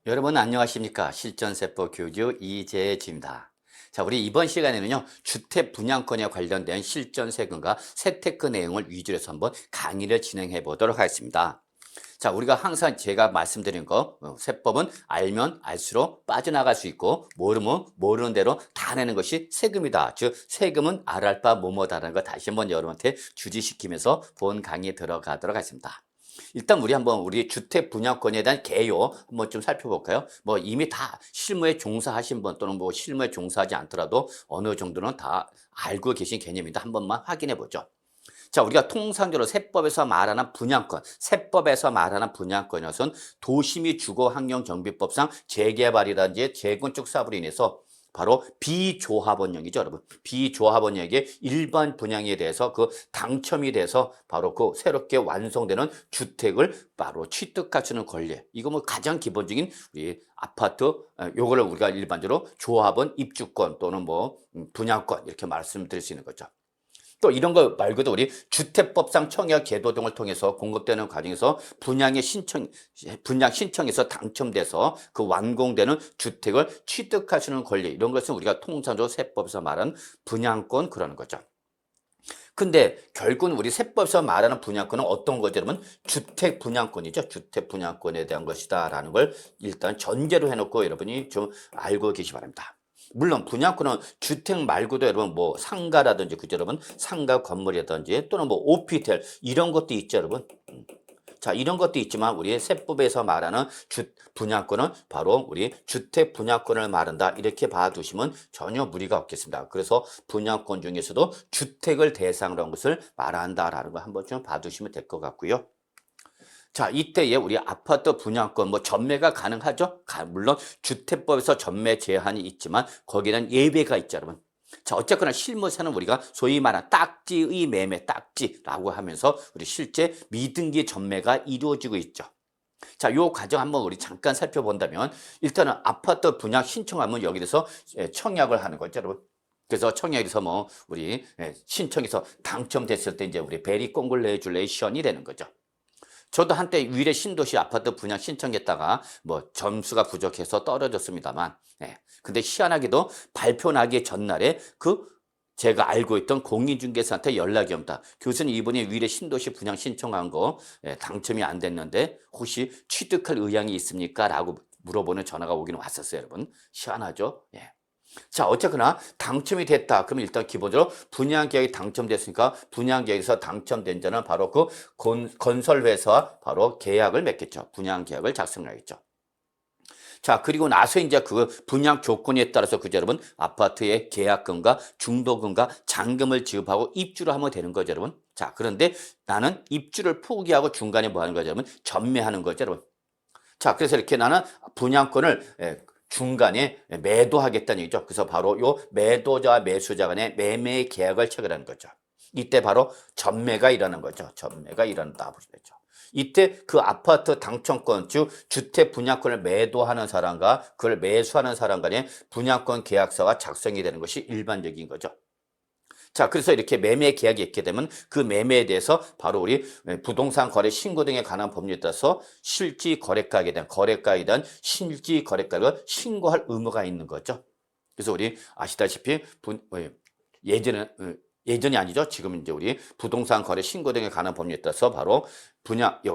여러분 안녕하십니까? 실전세법 교주 이재진입니다. 자, 우리 이번 시간에는요, 주택 분양권에 관련된 실전세금과 세테크 내용을 위주로 해서 한번 강의를 진행해 보도록 하겠습니다. 자, 우리가 항상 제가 말씀드린 거, 세법은 알면 알수록 빠져나갈 수 있고, 모르면 모르는 대로 다 내는 것이 세금이다. 즉, 세금은 알할 바 뭐뭐다라는 거 다시 한번 여러분한테 주지시키면서 본 강의에 들어가도록 하겠습니다. 일단 우리 주택 분양권에 대한 개요 한번 좀 살펴볼까요? 뭐 이미 다 실무에 종사하신 분 또는 뭐 실무에 종사하지 않더라도 어느 정도는 다 알고 계신 개념인데 한 번만 확인해 보죠. 자, 우리가 통상적으로 세법에서 말하는 분양권이것은 도시및 주거환경정비법상 재개발이라든지 재건축 사업으로 인해서 바로 비조합원형이죠, 여러분. 비조합원형의 일반 분양에 대해서 그 당첨이 돼서 바로 그 새롭게 완성되는 주택을 바로 취득할 수 있는 권리. 이거 뭐 가장 기본적인 우리 아파트, 요거를 우리가 일반적으로 조합원 입주권 또는 뭐 분양권 이렇게 말씀드릴 수 있는 거죠. 또 이런 거 말고도 우리 주택법상 청약 제도 등을 통해서 공급되는 과정에서 분양 신청에서 당첨돼서 그 완공되는 주택을 취득하시는 권리, 이런 것은 우리가 통상적으로 세법에서 말하는 분양권 그러는 거죠. 근데 결국은 우리 세법에서 말하는 분양권은 어떤 거죠, 여러분? 주택 분양권이죠. 주택 분양권에 대한 것이다라는 걸 일단 전제로 해놓고 여러분이 좀 알고 계시 기 바랍니다. 물론 분양권은 주택 말고도 여러분 뭐 상가라든지, 그죠, 여러분? 상가 건물이라든지 또는 뭐 오피스텔 이런 것도 있죠, 여러분. 자, 이런 것도 있지만 우리 세법에서 말하는 분양권은 바로 우리 주택 분양권을 말한다. 이렇게 봐두시면 전혀 무리가 없겠습니다. 그래서 분양권 중에서도 주택을 대상으로 한 것을 말한다라는 거 한번 좀 봐두시면 될 것 같고요. 자, 이때에 우리 아파트 분양권 뭐 전매가 가능하죠? 물론 주택법에서 전매 제한이 있지만 거기에는 예외가 있죠, 여러분. 자, 어쨌거나 실무에서는 우리가 소위 말하는 딱지의 매매, 딱지라고 하면서 우리 실제 미등기 전매가 이루어지고 있죠. 자, 요 과정 한번 우리 잠깐 살펴본다면 일단은 아파트 분양 신청하면 여기서 청약을 하는 거죠, 여러분. 그래서 청약에서 뭐 우리 신청해서 당첨됐을 때 이제 우리 베리 콩글레줄레이션이 되는 거죠. 저도 한때 위례 신도시 아파트 분양 신청했다가 뭐 점수가 부족해서 떨어졌습니다만, 근데 희한하게도 발표 나기 전날에 제가 알고 있던 공인중개사한테 연락이 옵니다. 교수님, 이분이 위례 신도시 분양 신청한 거 당첨이 안 됐는데 혹시 취득할 의향이 있습니까? 라고 물어보는 전화가 오긴 왔었어요, 여러분. 희한하죠? 예. 자, 어쨌거나 당첨이 됐다. 그러면 일단 기본적으로 분양계약이 당첨됐으니까 분양계약에서 당첨된 자는 바로 그 건설회사와 바로 계약을 맺겠죠. 분양계약을 작성하겠죠. 자, 그리고 나서 이제 그 분양 조건에 따라서 그죠, 여러분? 아파트의 계약금과 중도금과 잔금을 지급하고 입주를 하면 되는 거죠, 여러분. 자, 그런데 나는 입주를 포기하고 중간에 뭐 하는 거죠, 여러분? 전매하는 거죠, 여러분. 자, 그래서 이렇게 나는 분양권을 중간에 매도하겠다는 얘기죠. 그래서 바로 요 매도자와 매수자 간의 매매 계약을 체결하는 거죠. 이때 바로 전매가 일어나는 거죠. 전매가 일어난다 보시면 되죠. 이때 그 아파트 당첨권, 즉 주택 분양권을 매도하는 사람과 그걸 매수하는 사람 간의 분양권 계약서가 작성이 되는 것이 일반적인 거죠. 자, 그래서 이렇게 매매 계약이 있게 되면 그 매매에 대해서 바로 우리 부동산 거래 신고 등에 관한 법률에 따라서 실지 거래가에 대한 실지 거래가를 신고할 의무가 있는 거죠. 그래서 우리 아시다시피 예전이 아니죠. 지금 이제 우리 부동산 거래 신고 등에 관한 법률에 따라서 바로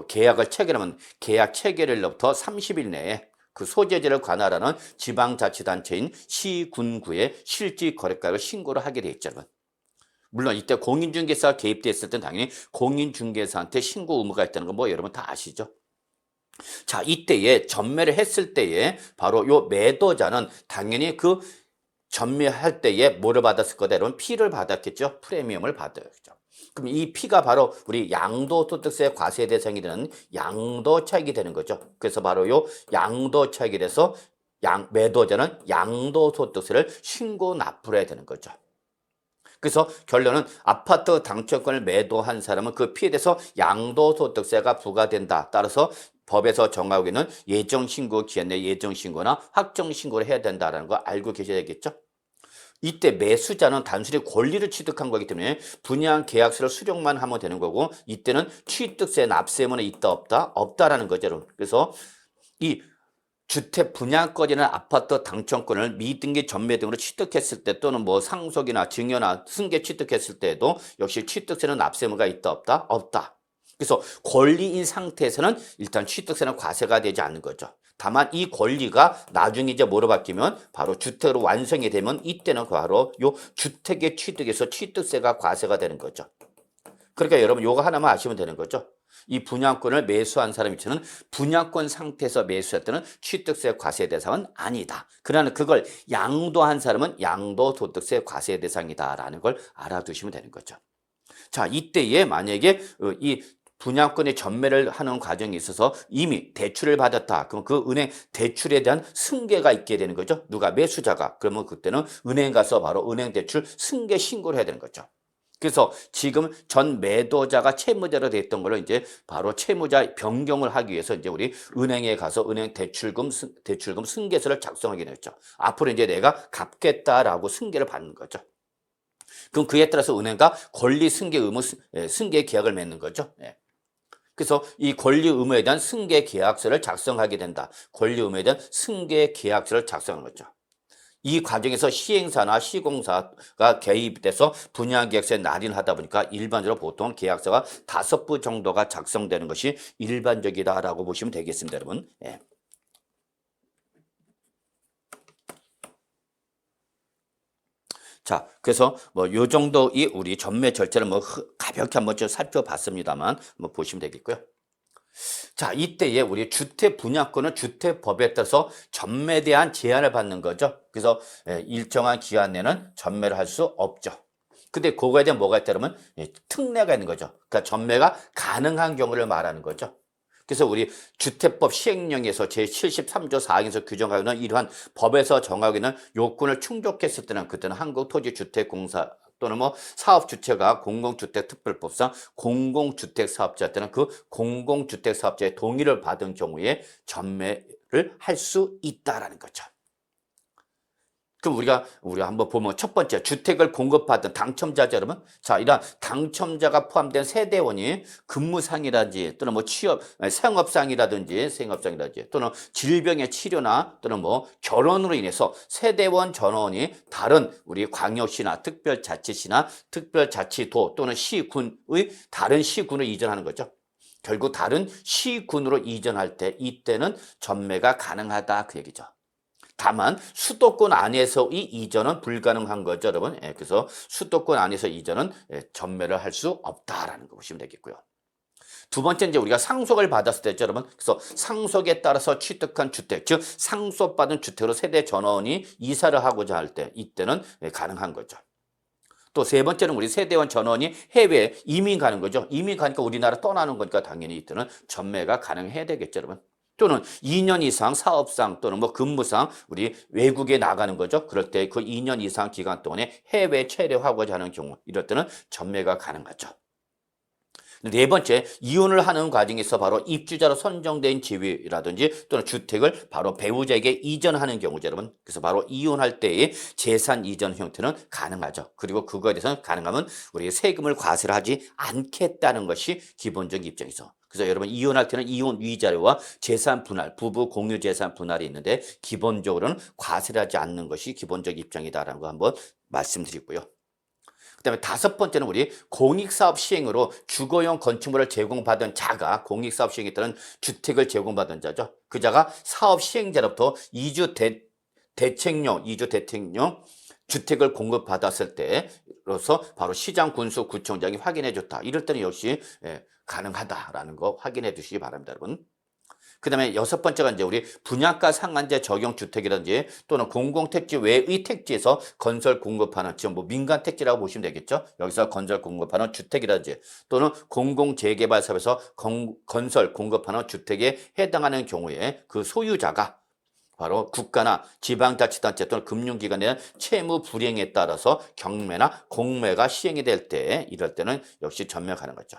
계약을 체결하면 계약 체결일로부터 30일 내에 그 소재지를 관할하는 지방자치단체인 시군구에 실지 거래가를 신고를 하게 돼 있죠. 물론 이때 공인중개사가 개입됐을 땐 당연히 공인중개사한테 신고 의무가 있다는 거 뭐 여러분 다 아시죠? 자, 이때에 전매를 했을 때에 바로 요 매도자는 당연히 그 전매할 때에 뭐를 받았을 거다? 여러분 피를 받았겠죠? 프리미엄을 받았죠. 그럼 이 피가 바로 우리 양도소득세 과세 대상이 되는 양도차익이 되는 거죠. 그래서 바로 요 양도차익이 돼서 매도자는 양도소득세를 신고 납부를 해야 되는 거죠. 그래서 결론은 아파트 당첨권을 매도한 사람은 그 피해에 대해서 양도소득세가 부과된다. 따라서 법에서 정하고 있는 예정신고 기한 내 예정신고나 확정신고를 해야 된다는 거 알고 계셔야 되겠죠? 이때 매수자는 단순히 권리를 취득한 거기 때문에 분양 계약서를 수령만 하면 되는 거고, 이때는 취득세 납세 의무는 있다 없다? 없다라는 거죠. 그래서 이 주택 분양권이나 아파트 당첨권을 미등기 전매 등으로 취득했을 때 또는 뭐 상속이나 증여나 승계 취득했을 때에도 역시 취득세는 납세의무가 있다 없다? 없다. 그래서 권리인 상태에서는 일단 취득세는 과세가 되지 않는 거죠. 다만 이 권리가 나중에 이제 뭐로 바뀌면 바로 주택으로 완성이 되면 이때는 바로 요 주택의 취득에서 취득세가 과세가 되는 거죠. 그러니까 여러분 요거 하나만 아시면 되는 거죠. 이 분양권을 매수한 사람 입장은 분양권 상태에서 매수할 때는 취득세 과세 대상은 아니다. 그러나 그걸 양도한 사람은 양도소득세 과세 대상이다라는 걸 알아두시면 되는 거죠. 자, 이때에 만약에 이 분양권의 전매를 하는 과정에 있어서 이미 대출을 받았다. 그럼 그 은행 대출에 대한 승계가 있게 되는 거죠. 누가 매수자가. 그러면 그때는 은행 가서 바로 은행 대출 승계 신고를 해야 되는 거죠. 그래서 지금 전 매도자가 채무자로 됐던 걸로 이제 바로 채무자 변경을 하기 위해서 이제 우리 은행에 가서 은행 대출금 승계서를 작성하게 되죠. 앞으로 이제 내가 갚겠다라고 승계를 받는 거죠. 그럼 그에 따라서 은행과 권리 승계 의무 승계 계약을 맺는 거죠. 예. 그래서 이 권리 의무에 대한 승계 계약서를 작성하게 된다. 권리 의무에 대한 승계 계약서를 작성하는 거죠. 이 과정에서 시행사나 시공사가 개입돼서 분양계약서에 날인하다 보니까 일반적으로 보통 계약서가 5부 정도가 작성되는 것이 일반적이다라고 보시면 되겠습니다, 여러분. 예. 자, 그래서 뭐 요 정도 이 우리 전매 절차를 뭐 가볍게 한번 좀 살펴봤습니다만 뭐 보시면 되겠고요. 자, 이때에 우리 주택 분양권은 주택법에 따라서 전매에 대한 제한을 받는 거죠. 그래서 일정한 기간 내는 전매를 할 수 없죠. 근데 그거에 대한 뭐가 있다면 특례가 있는 거죠. 그러니까 전매가 가능한 경우를 말하는 거죠. 그래서 우리 주택법 시행령에서 제73조 4항에서 규정하고 있는 이러한 법에서 정하고 있는 요건을 충족했을 때는 그때는 한국토지주택공사 또는 뭐 사업주체가 공공주택특별법상 공공주택사업자 때는 그 공공주택사업자의 동의를 받은 경우에 전매를 할 수 있다라는 거죠. 그럼 우리가 한번 보면 첫 번째 주택을 공급받은 당첨자죠, 여러분. 자, 이런 당첨자가 포함된 세대원이 근무상이라든지 또는 뭐 생업상이라든지 또는 질병의 치료나 또는 뭐 결혼으로 인해서 세대원 전원이 다른 우리 광역시나 특별자치시나 특별자치도 또는 시군의 다른 시군을 이전하는 거죠. 결국 다른 시군으로 이전할 때 이때는 전매가 가능하다 그 얘기죠. 다만 수도권 안에서의 이전은 불가능한 거죠, 여러분. 예, 그래서 수도권 안에서 이전은 전매를 할 수 없다라는 거 보시면 되겠고요. 두 번째 이제 우리가 상속을 받았을 때죠, 여러분. 그래서 상속에 따라서 취득한 주택, 즉 상속받은 주택으로 세대 전원이 이사를 하고자 할 때 이때는 가능한 거죠. 또 세 번째는 우리 세대원 전원이 해외에 이민 가는 거죠. 이민 가니까 우리나라 떠나는 거니까 당연히 이때는 전매가 가능해야 되겠죠, 여러분. 또는 2년 이상 사업상 또는 뭐 근무상 우리 외국에 나가는 거죠. 그럴 때 그 2년 이상 기간 동안에 해외 체류하고자 하는 경우 이럴 때는 전매가 가능하죠. 네 번째, 이혼을 하는 과정에서 바로 입주자로 선정된 지위라든지 또는 주택을 바로 배우자에게 이전하는 경우죠, 여러분. 그래서 바로 이혼할 때의 재산 이전 형태는 가능하죠. 그리고 그거에 대해서는 가능하면 우리 세금을 과세를 하지 않겠다는 것이 기본적 입장이죠. 그래서 여러분 이혼할 때는 이혼 위자료와 재산 분할, 부부 공유 재산 분할이 있는데 기본적으로는 과세를 하지 않는 것이 기본적 입장이다라는 거 한번 말씀드리고요. 그다음에 다섯 번째는 우리 공익사업 시행으로 주거용 건축물을 제공받은 자가 공익사업 시행에 따른 주택을 제공받은 자죠. 그 자가 사업 시행자로부터 이주 대책용 주택을 공급받았을 때로서 바로 시장 군수 구청장이 확인해 줬다. 이럴 때는 역시 가능하다라는 거 확인해 주시기 바랍니다, 여러분. 그 다음에 여섯 번째가 이제 우리 분양가 상한제 적용 주택이라든지 또는 공공택지 외의 택지에서 건설 공급하는 지금 뭐 민간 택지라고 보시면 되겠죠. 여기서 건설 공급하는 주택이라든지 또는 공공재개발 사업에서 건설 공급하는 주택에 해당하는 경우에 그 소유자가 바로 국가나 지방자치단체 또는 금융기관에 대한 채무 불이행에 따라서 경매나 공매가 시행이 될 때 이럴 때는 역시 전매하는 거죠.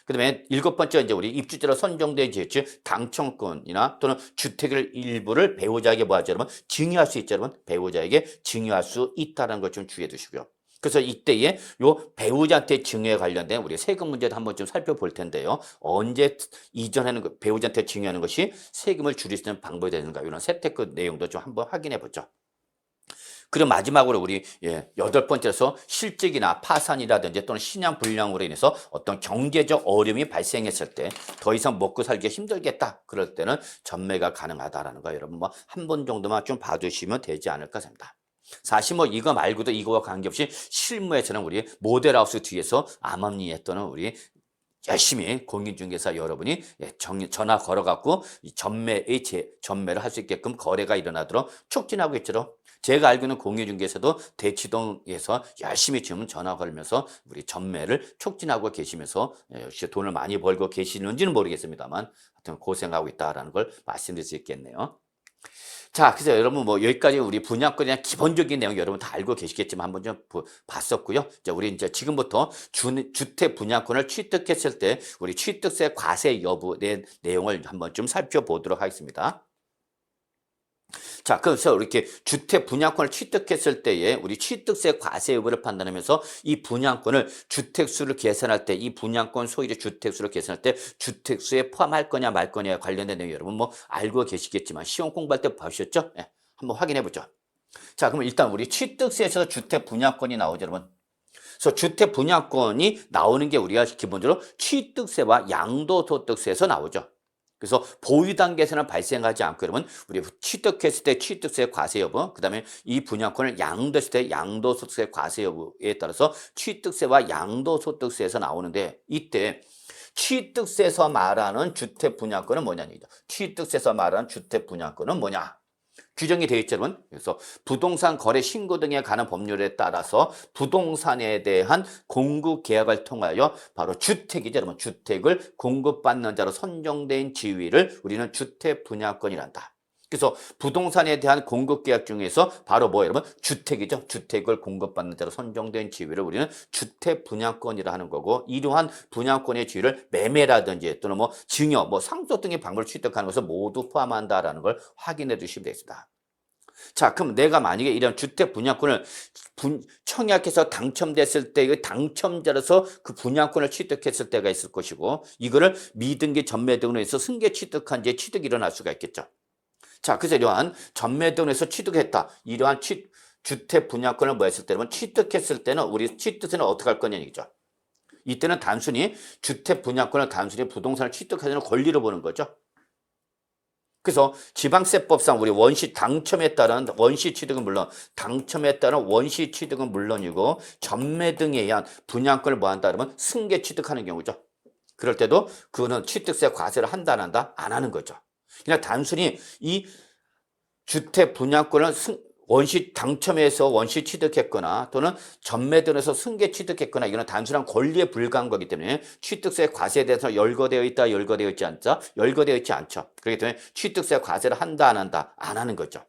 그다음에 일곱 번째 이제 우리 입주자로 선정된 즉 당첨권이나 또는 주택을 일부를 배우자에게 뭐 하죠, 여러분? 증여할 수 있죠, 여러분. 배우자에게 증여할 수 있다는 것 좀 주의해 두시고요. 그래서 이때에 요 배우자한테 증여에 관련된 우리 세금 문제도 한번 좀 살펴볼 텐데요. 언제 이전하는 배우자한테 증여하는 것이 세금을 줄일 수 있는 방법이 되는가 이런 세테크 내용도 좀 한번 확인해 보죠. 그리고 마지막으로 우리 여덟 번째로서 실직이나 파산이라든지 또는 신용 불량으로 인해서 어떤 경제적 어려움이 발생했을 때 더 이상 먹고 살기가 힘들겠다. 그럴 때는 전매가 가능하다라는 거 여러분 뭐 한 번 정도만 좀 봐주시면 되지 않을까 생각합니다. 사실 뭐 이거 말고도 이거와 관계없이 실무에서는 우리 모델하우스 뒤에서 암암리에 또는 우리 열심히 공인중개사 여러분이 전화 걸어갖고 전매를 할 수 있게끔 거래가 일어나도록 촉진하고 있죠. 제가 알고 있는 공인중개사도 대치동에서 열심히 지금 전화 걸면서 우리 전매를 촉진하고 계시면서 역시 돈을 많이 벌고 계시는지는 모르겠습니다만 하여튼 고생하고 있다라는 걸 말씀드릴 수 있겠네요. 자, 그래서 여러분 뭐 여기까지 우리 분양권에 대한 기본적인 내용 여러분 다 알고 계시겠지만 한번 좀 봤었고요. 자, 우리 이제 지금부터 주택 분양권을 취득했을 때 우리 취득세 과세 여부의 내용을 한번 좀 살펴보도록 하겠습니다. 자, 그래서 이렇게 주택 분양권을 취득했을 때에 우리 취득세 과세 여부를 판단하면서 이 분양권을 주택수를 계산할 때 이 분양권 소유의 주택수를 계산할 때 주택수에 포함할 거냐 말 거냐에 관련된 내용 여러분 뭐 알고 계시겠지만 시험 공부할 때 보셨죠? 네, 한번 확인해 보죠. 자, 그러면 일단 우리 취득세에서 주택 분양권이 나오죠, 여러분. 그래서 주택 분양권이 나오는 게 우리가 기본적으로 취득세와 양도소득세에서 나오죠. 그래서 보유 단계에서는 발생하지 않고 그러면 우리 취득했을 때 취득세 과세 여부, 그다음에 이 분양권을 양도했을 때 양도소득세 과세 여부에 따라서 취득세와 양도소득세에서 나오는데 이때 취득세에서 말하는 주택 분양권은 뭐냐는 얘기죠. 취득세에서 말하는 주택 분양권은 뭐냐? 규정이 되어 있죠, 여러분. 그래서 부동산 거래 신고 등에 관한 법률에 따라서 부동산에 대한 공급 계약을 통하여 바로 주택이죠, 여러분. 주택을 공급받는 자로 선정된 지위를 우리는 주택 분양권이란다. 그래서 부동산에 대한 공급 계약 중에서 바로 뭐 여러분 주택이죠. 주택을 공급받는 자로 선정된 지위를 우리는 주택 분양권이라 하는 거고 이러한 분양권의 지위를 매매라든지 또는 뭐 증여, 뭐 상속 등의 방법을 취득하는 것을 모두 포함한다라는 걸 확인해 주시면 되겠습니다. 자, 그럼 내가 만약에 이런 주택 분양권을 청약해서 당첨됐을 때 당첨자로서 그 분양권을 취득했을 때가 있을 것이고 이거를 미등기 전매 등으로 해서 승계 취득한 뒤에 취득이 일어날 수가 있겠죠. 자, 그래서 이러한 전매 등에서 취득했다. 이러한 주택 분양권을 뭐 했을 때는 취득했을 때는 우리 취득세는 어떻게 할 거냐는 얘기죠. 이때는 단순히 주택 분양권을 단순히 부동산을 취득하는 권리로 보는 거죠. 그래서 지방세법상 우리 원시 당첨에 따른 원시 취득은 물론 당첨에 따른 원시 취득은 물론이고 전매 등에 의한 분양권을 뭐 한다 그러면 승계 취득하는 경우죠. 그럴 때도 그거는 취득세 과세를 한다 안 한다? 안 하는 거죠. 그냥 단순히 이 주택 분양권을 원시 당첨해서 원시 취득했거나 또는 전매등에서 승계 취득했거나 이거는 단순한 권리에 불과한 거기 때문에 취득세 과세에 대해서 열거되어 있다, 열거되어 있지 않죠? 열거되어 있지 않죠. 그렇기 때문에 취득세 과세를 한다, 안 한다? 안 하는 거죠.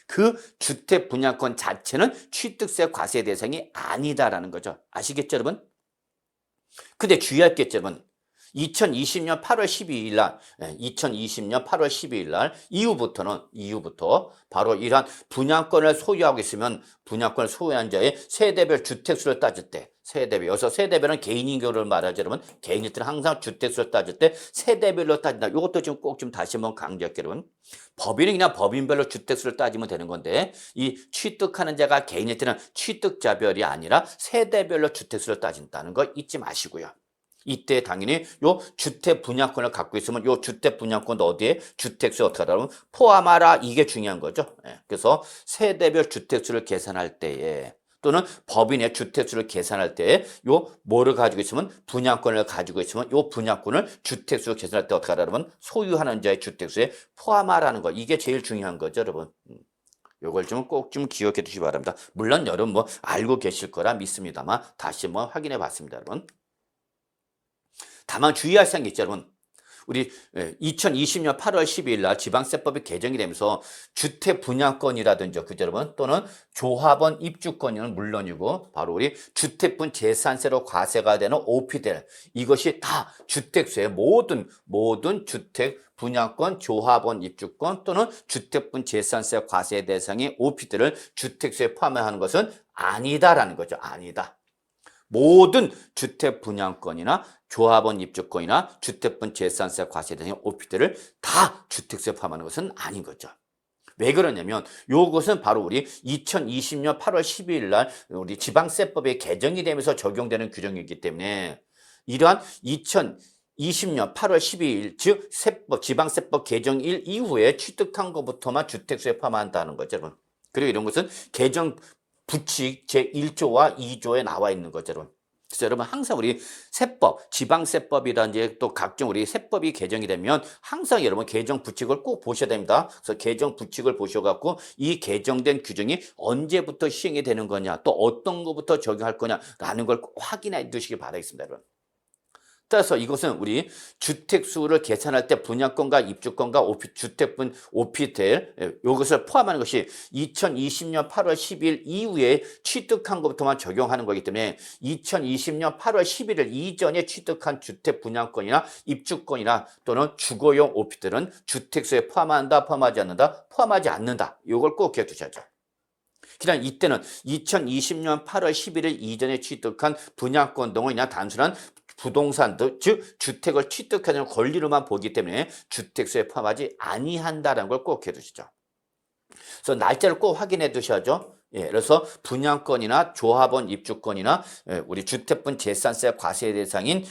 그 주택 분양권 자체는 취득세 과세 대상이 아니다라는 거죠. 아시겠죠, 여러분? 근데 주의할 게 있죠, 여러분. 2020년 8월 12일 날, 2020년 8월 12일 날 이후부터 바로 이러한 분양권을 소유하고 있으면 분양권을 소유한 자의 세대별 주택수를 따질 때 세대별, 여기서 세대별은 개인인 경우를 말하죠, 여러분. 개인일 때는 항상 주택수를 따질 때 세대별로 따진다. 이것도 지금 꼭 좀 다시 한번 강조할게요, 여러분. 법인은 그냥 법인별로 주택수를 따지면 되는 건데 이 취득하는 자가 개인일 때는 취득자별이 아니라 세대별로 주택수를 따진다는 거 잊지 마시고요. 이때 당연히 요 주택 분양권을 갖고 있으면 요 주택 분양권도 어디에 주택수에 어떻게 하라면 포함하라 이게 중요한 거죠. 그래서 세대별 주택수를 계산할 때에 또는 법인의 주택수를 계산할 때에 요 뭐를 가지고 있으면 분양권을 가지고 있으면 요 분양권을 주택수로 계산할 때 어떻게 하라면 소유하는 자의 주택수에 포함하라는 거 이게 제일 중요한 거죠, 여러분. 요걸 좀 꼭 좀 기억해 두시기 바랍니다. 물론 여러분 뭐 알고 계실 거라 믿습니다만 다시 한번 확인해 봤습니다, 여러분. 다만 주의할 사항이 있죠, 여러분. 우리 2020년 8월 12일 날 지방세법이 개정이 되면서 주택 분양권이라든지 그죠 여러분 또는 조합원 입주권은 물론이고 바로 우리 주택분 재산세로 과세가 되는 오피델 이것이 다 주택수의 모든 주택 분양권, 조합원 입주권 또는 주택분 재산세 과세 대상의 오피델을 주택수에 포함하는 것은 아니다라는 거죠. 아니다. 모든 주택 분양권이나 조합원 입주권이나 주택분 재산세 과세 대상의 오피델을 다 주택수에 포함하는 것은 아닌 거죠. 왜 그러냐면 이것은 바로 우리 2020년 8월 12일 날 우리 지방세법이 개정이 되면서 적용되는 규정이기 때문에 이러한 2020년 8월 12일 즉 세법 지방세법 개정일 이후에 취득한 것부터만 주택수에 포함한다는 거죠. 여러분. 그리고 이런 것은 개정 부칙 제1조와 2조에 나와 있는 거죠. 여러분. 그래서 여러분 항상 우리 세법, 지방세법이라든지 또 각종 우리 세법이 개정이 되면 항상 여러분 개정 부칙을 꼭 보셔야 됩니다. 그래서 개정 부칙을 보셔갖고 이 개정된 규정이 언제부터 시행이 되는 거냐 또 어떤 것부터 적용할 거냐라는 걸 꼭 확인해 두시기 바라겠습니다. 여러분. 따라서 이것은 우리 주택수를 계산할 때 분양권과 입주권과 주택분 오피텔 이것을 포함하는 것이 2020년 8월 10일 이후에 취득한 것부터만 적용하는 거기 때문에 2020년 8월 11일 이전에 취득한 주택 분양권이나 입주권이나 또는 주거용 오피텔은 주택수에 포함한다, 포함하지 않는다, 포함하지 않는다. 이걸 꼭 기억해 두셔야죠. 그냥 이때는 2020년 8월 11일 이전에 취득한 분양권 등은 그냥 단순한 부동산, 즉 주택을 취득하는 권리로만 보기 때문에 주택수에 포함하지 아니한다는 걸 꼭 해두시죠. 그래서 날짜를 꼭 확인해 두셔야죠. 그래서 분양권이나 조합원 입주권이나 우리 주택분 재산세 과세 대상인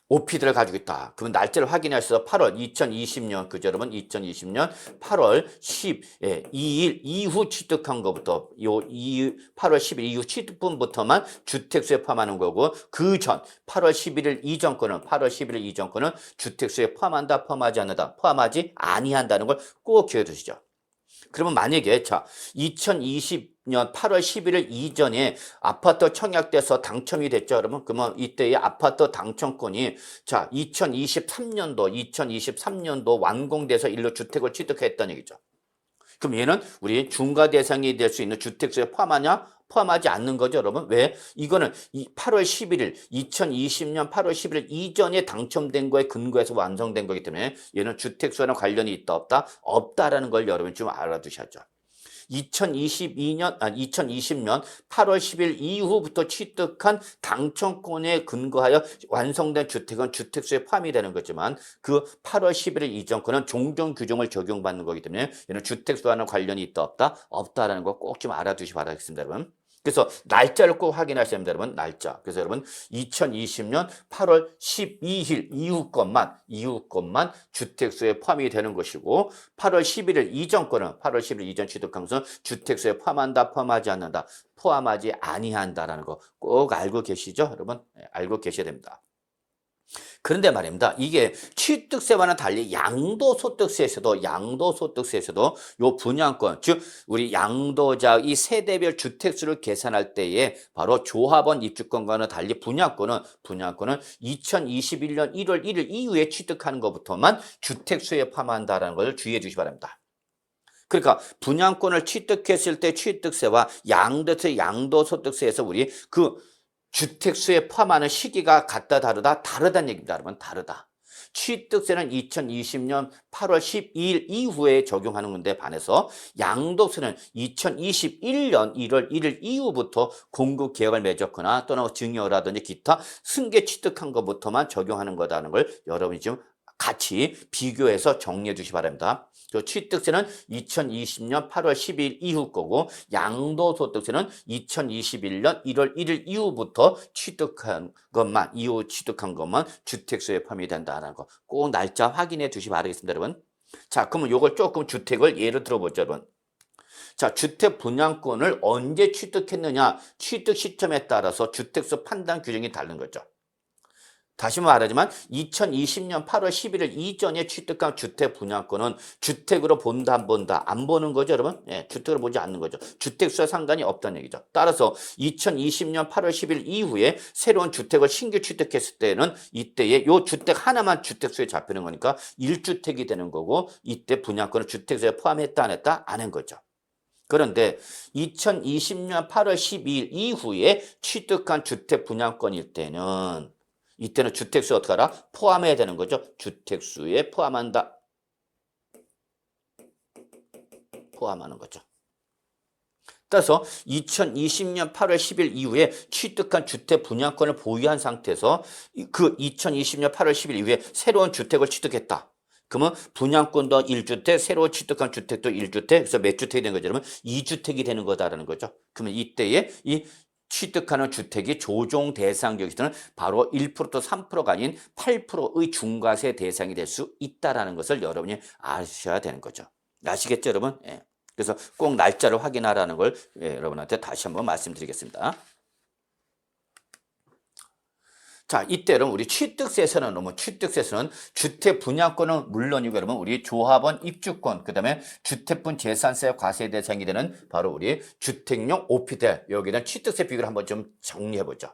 오피들을 가지고 있다. 그러면 날짜를 확인하셔서 8월 2020년 그죠 여러분 2020년 8월 12일 이후 취득한 것부터 8월 10일 이후 취득분부터만 주택수에 포함하는 거고 그 전 8월 11일 이전 거는 8월 11일 이전 거는 주택수에 포함한다 포함하지 않는다 포함하지 아니한다는 걸 꼭 기억해 두시죠. 그러면 만약에 자 2020년 8월 11일 이전에 아파트 청약돼서 당첨이 됐죠. 그러면 이때의 아파트 당첨권이 자 2023년도 완공돼서 일로 주택을 취득했다는 얘기죠. 그럼 얘는 우리 중과 대상이 될 수 있는 주택수에 포함하냐? 포함하지 않는 거죠, 여러분. 왜? 이거는 8월 11일, 2020년 8월 11일 이전에 당첨된 거에 근거해서 완성된 거기 때문에 얘는 주택수와는 관련이 있다, 없다? 없다라는 걸 여러분 좀 알아두셔야죠. 2020년 8월 10일 이후부터 취득한 당첨권에 근거하여 완성된 주택은 주택수에 포함이 되는 거지만 그 8월 11일 이전 거는 종전 규정을 적용받는 거기 때문에 얘는 주택수와는 관련이 있다, 없다? 없다라는 거 꼭 좀 알아두시기 바라겠습니다, 여러분. 그래서 날짜를 꼭 확인하셔야 됩니다, 여러분. 날짜. 그래서 여러분 2020년 8월 12일 이후 것만 주택수에 포함이 되는 것이고 8월 11일 이전 거는 8월 11일 이전 취득한 것은 주택수에 포함한다, 포함하지 않는다, 포함하지 아니한다라는 거 꼭 알고 계시죠, 여러분? 알고 계셔야 됩니다. 그런데 말입니다. 이게 취득세와는 달리 양도소득세에서도 요 분양권, 즉 우리 양도자 이 세대별 주택수를 계산할 때에 바로 조합원 입주권과는 달리 분양권은 2021년 1월 1일 이후에 취득하는 것부터만 주택수에 포함한다는 걸 주의해 주시기 바랍니다. 그러니까 분양권을 취득했을 때 취득세와 양도소득세에서 우리 그 주택수에 포함하는 시기가 같다 다르다는 얘기입니다. 여러분 다르다. 취득세는 2020년 8월 12일 이후에 적용하는 건데 반해서 양도세는 2021년 1월 1일 이후부터 공급 계약을 맺었거나 또는 증여라든지 기타 승계 취득한 것부터만 적용하는 거다는 걸 여러분이 지금 같이 비교해서 정리해 주시기 바랍니다. 취득세는 2020년 8월 10일 이후 거고 양도소득세는 2021년 1월 1일 이후 취득한 것만 주택수에 포함이 된다는 거 꼭 날짜 확인해 주시기 바라겠습니다, 여러분. 자, 그러면 요걸 조금 주택을 예로 들어보죠, 여러분. 자, 주택 분양권을 언제 취득했느냐 취득 시점에 따라서 주택수 판단 규정이 다른 거죠. 다시 말하지만 2020년 8월 11일 이전에 취득한 주택 분양권은 주택으로 본다 안 본다 안 보는 거죠 여러분. 예, 주택으로 보지 않는 거죠. 주택수와 상관이 없다는 얘기죠. 따라서 2020년 8월 10일 이후에 새로운 주택을 신규 취득했을 때는 이때에 요 주택 하나만 주택수에 잡히는 거니까 1주택이 되는 거고 이때 분양권을 주택수에 포함했다 안 했다 아는 거죠. 그런데 2020년 8월 12일 이후에 취득한 주택 분양권일 때는 이때는 주택수 어떻게 하라? 포함해야 되는 거죠. 주택수에 포함한다. 포함하는 거죠. 따라서 2020년 8월 10일 이후에 취득한 주택 분양권을 보유한 상태에서 그 2020년 8월 10일 이후에 새로운 주택을 취득했다. 그러면 분양권도 1주택, 새로 취득한 주택도 1주택, 그래서 몇 주택이 되는 거죠? 그러면 2주택이 되는 거다라는 거죠. 그러면 이때에 이 취득하는 주택이 조정 대상 지역에서는 바로 1%또 3%가 아닌 8%의 중과세 대상이 될 수 있다라는 것을 여러분이 아셔야 되는 거죠. 아시겠죠, 여러분? 예. 그래서 꼭 날짜를 확인하라는 걸 여러분한테 다시 한번 말씀드리겠습니다. 자, 이때는 우리 취득세에서는 취득세에서는 주택 분양권은 물론이고 여러분 우리 조합원 입주권 그다음에 주택분 재산세 과세 대상이 되는 바로 우리 주택용 오피텔 여기에 대한 취득세 비율을 한번 좀 정리해 보죠.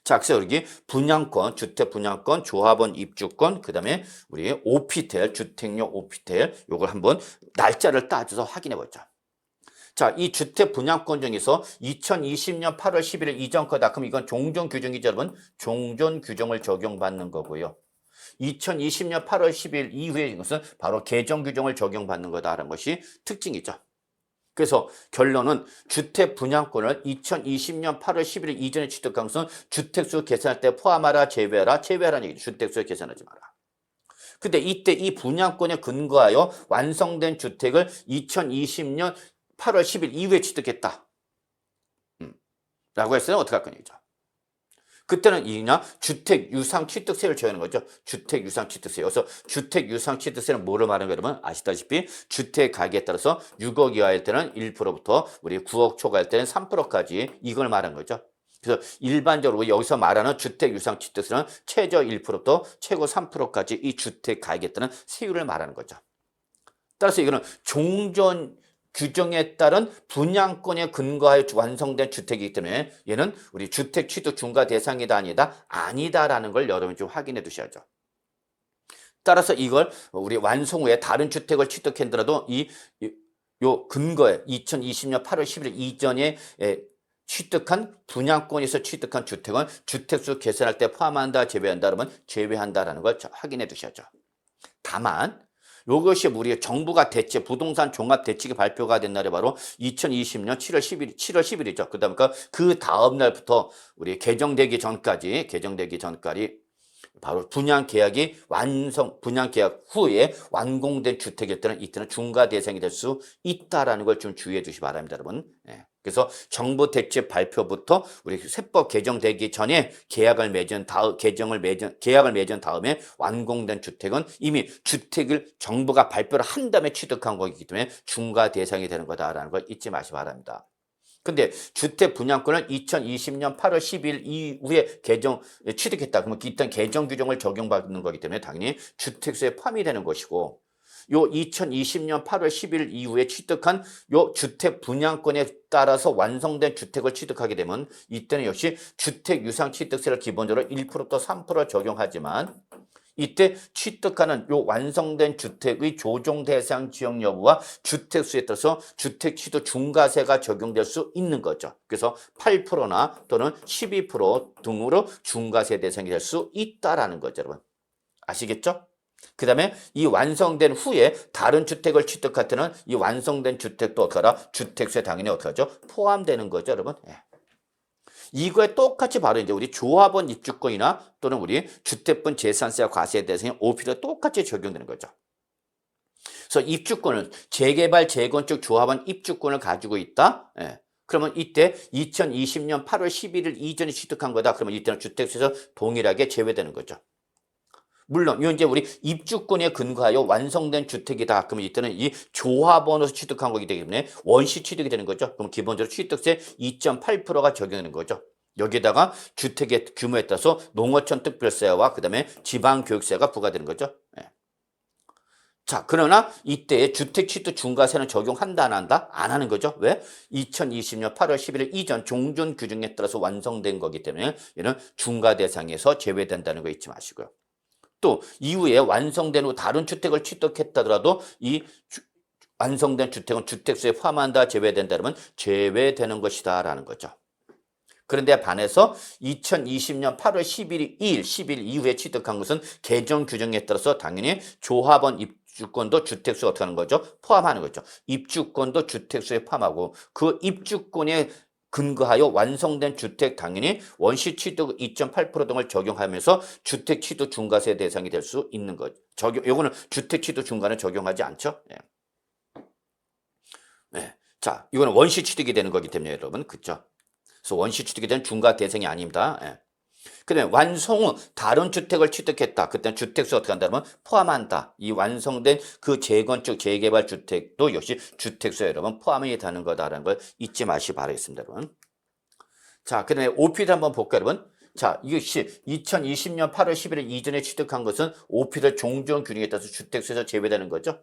자, 그래서 여기 분양권, 주택 분양권, 조합원 입주권, 그다음에 우리 오피텔, 주택용 오피텔 요걸 한번 날짜를 따져서 확인해 보죠. 자, 이 주택 분양권 중에서 2020년 8월 11일 이전 거다. 그럼 이건 종전 규정이죠, 여러분. 종전 규정을 적용받는 거고요. 2020년 8월 10일 이후에 이것은 바로 개정 규정을 적용받는 거다라는 것이 특징이죠. 그래서 결론은 주택 분양권을 2020년 8월 11일 이전에 취득한 것은 주택수 계산할 때 포함하라, 제외하라는 얘기죠. 주택수에 계산하지 마라. 근데 이때 이 분양권에 근거하여 완성된 주택을 2020년 8월 10일 이후에 취득했다. 라고 했을 때는 어떻게 할 거냐죠. 그때는 이냐 주택 유상 취득세를 줘야 하는 거죠. 주택 유상 취득세. 그래서 주택 유상 취득세는 뭐를 말하는 거 여러분 아시다시피 주택 가격에 따라서 6억 이하일 때는 1%부터 우리 9억 초과할 때는 3%까지 이걸 말하는 거죠. 그래서 일반적으로 여기서 말하는 주택 유상 취득세는 최저 1%부터 최고 3%까지 이 주택 가격에 따른 세율을 말하는 거죠. 따라서 이거는 종전 규정에 따른 분양권에 근거하여 완성된 주택이기 때문에 얘는 우리 주택 취득 중과 대상이다 아니다? 아니다라는 걸 여러분이 좀 확인해 두셔야죠. 따라서 이걸 우리 완성 후에 다른 주택을 취득했더라도 요 근거에 2020년 8월 10일 이전에 취득한 분양권에서 취득한 주택은 주택수 계산할 때 포함한다, 제외한다 그러면 제외한다라는 걸 확인해 두셔야죠. 다만 이것이 우리 정부가 부동산 종합 대책이 발표가 된 날이 바로 2020년 7월 10일이죠. 그다음에 그 다음 날부터 우리 개정되기 전까지 바로 분양 계약 후에 완공된 주택일 때는 이때는 중과 대상이 될 수 있다라는 걸 좀 주의해 주시기 바랍니다, 여러분. 예. 그래서 정부 대책 발표부터 우리 세법 개정되기 전에 계약을 맺은 다음에 완공된 주택은 이미 주택을 정부가 발표를 한 다음에 취득한 거이기 때문에 중과 대상이 되는 거다라는 걸 잊지 마시기 바랍니다. 근데 주택 분양권을 2020년 8월 10일 이후에 취득했다. 그러면 일단 개정 규정을 적용받는 거기 때문에 당연히 주택수에 포함이 되는 것이고 요 2020년 8월 10일 이후에 취득한 요 주택 분양권에 따라서 완성된 주택을 취득하게 되면 이때는 역시 주택 유상 취득세를 기본적으로 1%또 3% 적용하지만 이때 취득하는 요 완성된 주택의 조정 대상 지역 여부와 주택수에 따라서 주택 취득 중과세가 적용될 수 있는 거죠. 그래서 8%나 또는 12% 등으로 중과세 대상이 될 수 있다라는 거죠, 여러분. 아시겠죠? 그 다음에 이 완성된 후에 다른 주택을 취득할 때는 이 완성된 주택도 어떻게 하라? 주택수에 당연히 어떻게 하죠? 포함되는 거죠, 여러분. 예. 이거에 똑같이 바로 이제 우리 조합원 입주권이나 또는 우리 주택분 재산세와 과세 대상의 오피도 똑같이 적용되는 거죠. 그래서 입주권은 재개발, 재건축 조합원 입주권을 가지고 있다. 예. 그러면 이때 2020년 8월 11일 이전에 취득한 거다. 그러면 이때는 주택수에서 동일하게 제외되는 거죠. 물론 이제 우리 입주권에 근거하여 완성된 주택이다. 그러면 이때는 이 조합원으로서 취득한 거기 때문에 원시 취득이 되는 거죠. 그럼 기본적으로 취득세 2.8%가 적용되는 거죠. 여기다가 주택의 규모에 따라서 농어촌 특별세와 그다음에 지방교육세가 부과되는 거죠. 예. 자, 그러나 이때 주택취득 중과세는 적용한다 안 한다? 안 하는 거죠. 왜? 2020년 8월 11일 이전 종전 규정에 따라서 완성된 거기 때문에 이는 중과 대상에서 제외된다는 거 잊지 마시고요. 또 이후에 완성된 후 다른 주택을 취득했다더라도 이 완성된 주택은 주택수에 포함한다, 제외된다 그러면 제외되는 것이다라는 거죠. 그런데 반해서 2020년 8월 10일 이후에 취득한 것은 개정 규정에 따라서 당연히 조합원 입주권도 주택수에 어떻게 하는 거죠? 포함하는 거죠. 입주권도 주택수에 포함하고 그 입주권에 근거하여 완성된 주택 당연히 원시 취득 2.8% 등을 적용하면서 주택 취득 중과세 대상이 될 수 있는 거죠. 요거는 주택 취득 중과는 적용하지 않죠. 네. 네. 자, 이거는 원시 취득이 되는 거기 때문에 여러분, 그렇죠? 그래서 원시 취득이 된 중과 대상이 아닙니다. 예. 그다음에 완성 후 다른 주택을 취득했다. 그때는 주택수 어떻게 한다면 포함한다. 이 완성된 그 재건축 재개발 주택도 역시 주택수에 여러분 포함이 되는 거다라는 걸 잊지 마시기 바라겠습니다, 여러분. 자, 그다음에 OP들 한번 볼까요, 여러분? 자, 이것이 2020년 8월 11일 이전에 취득한 것은 OP들 종전 규정에 따라서 주택수에서 제외되는 거죠.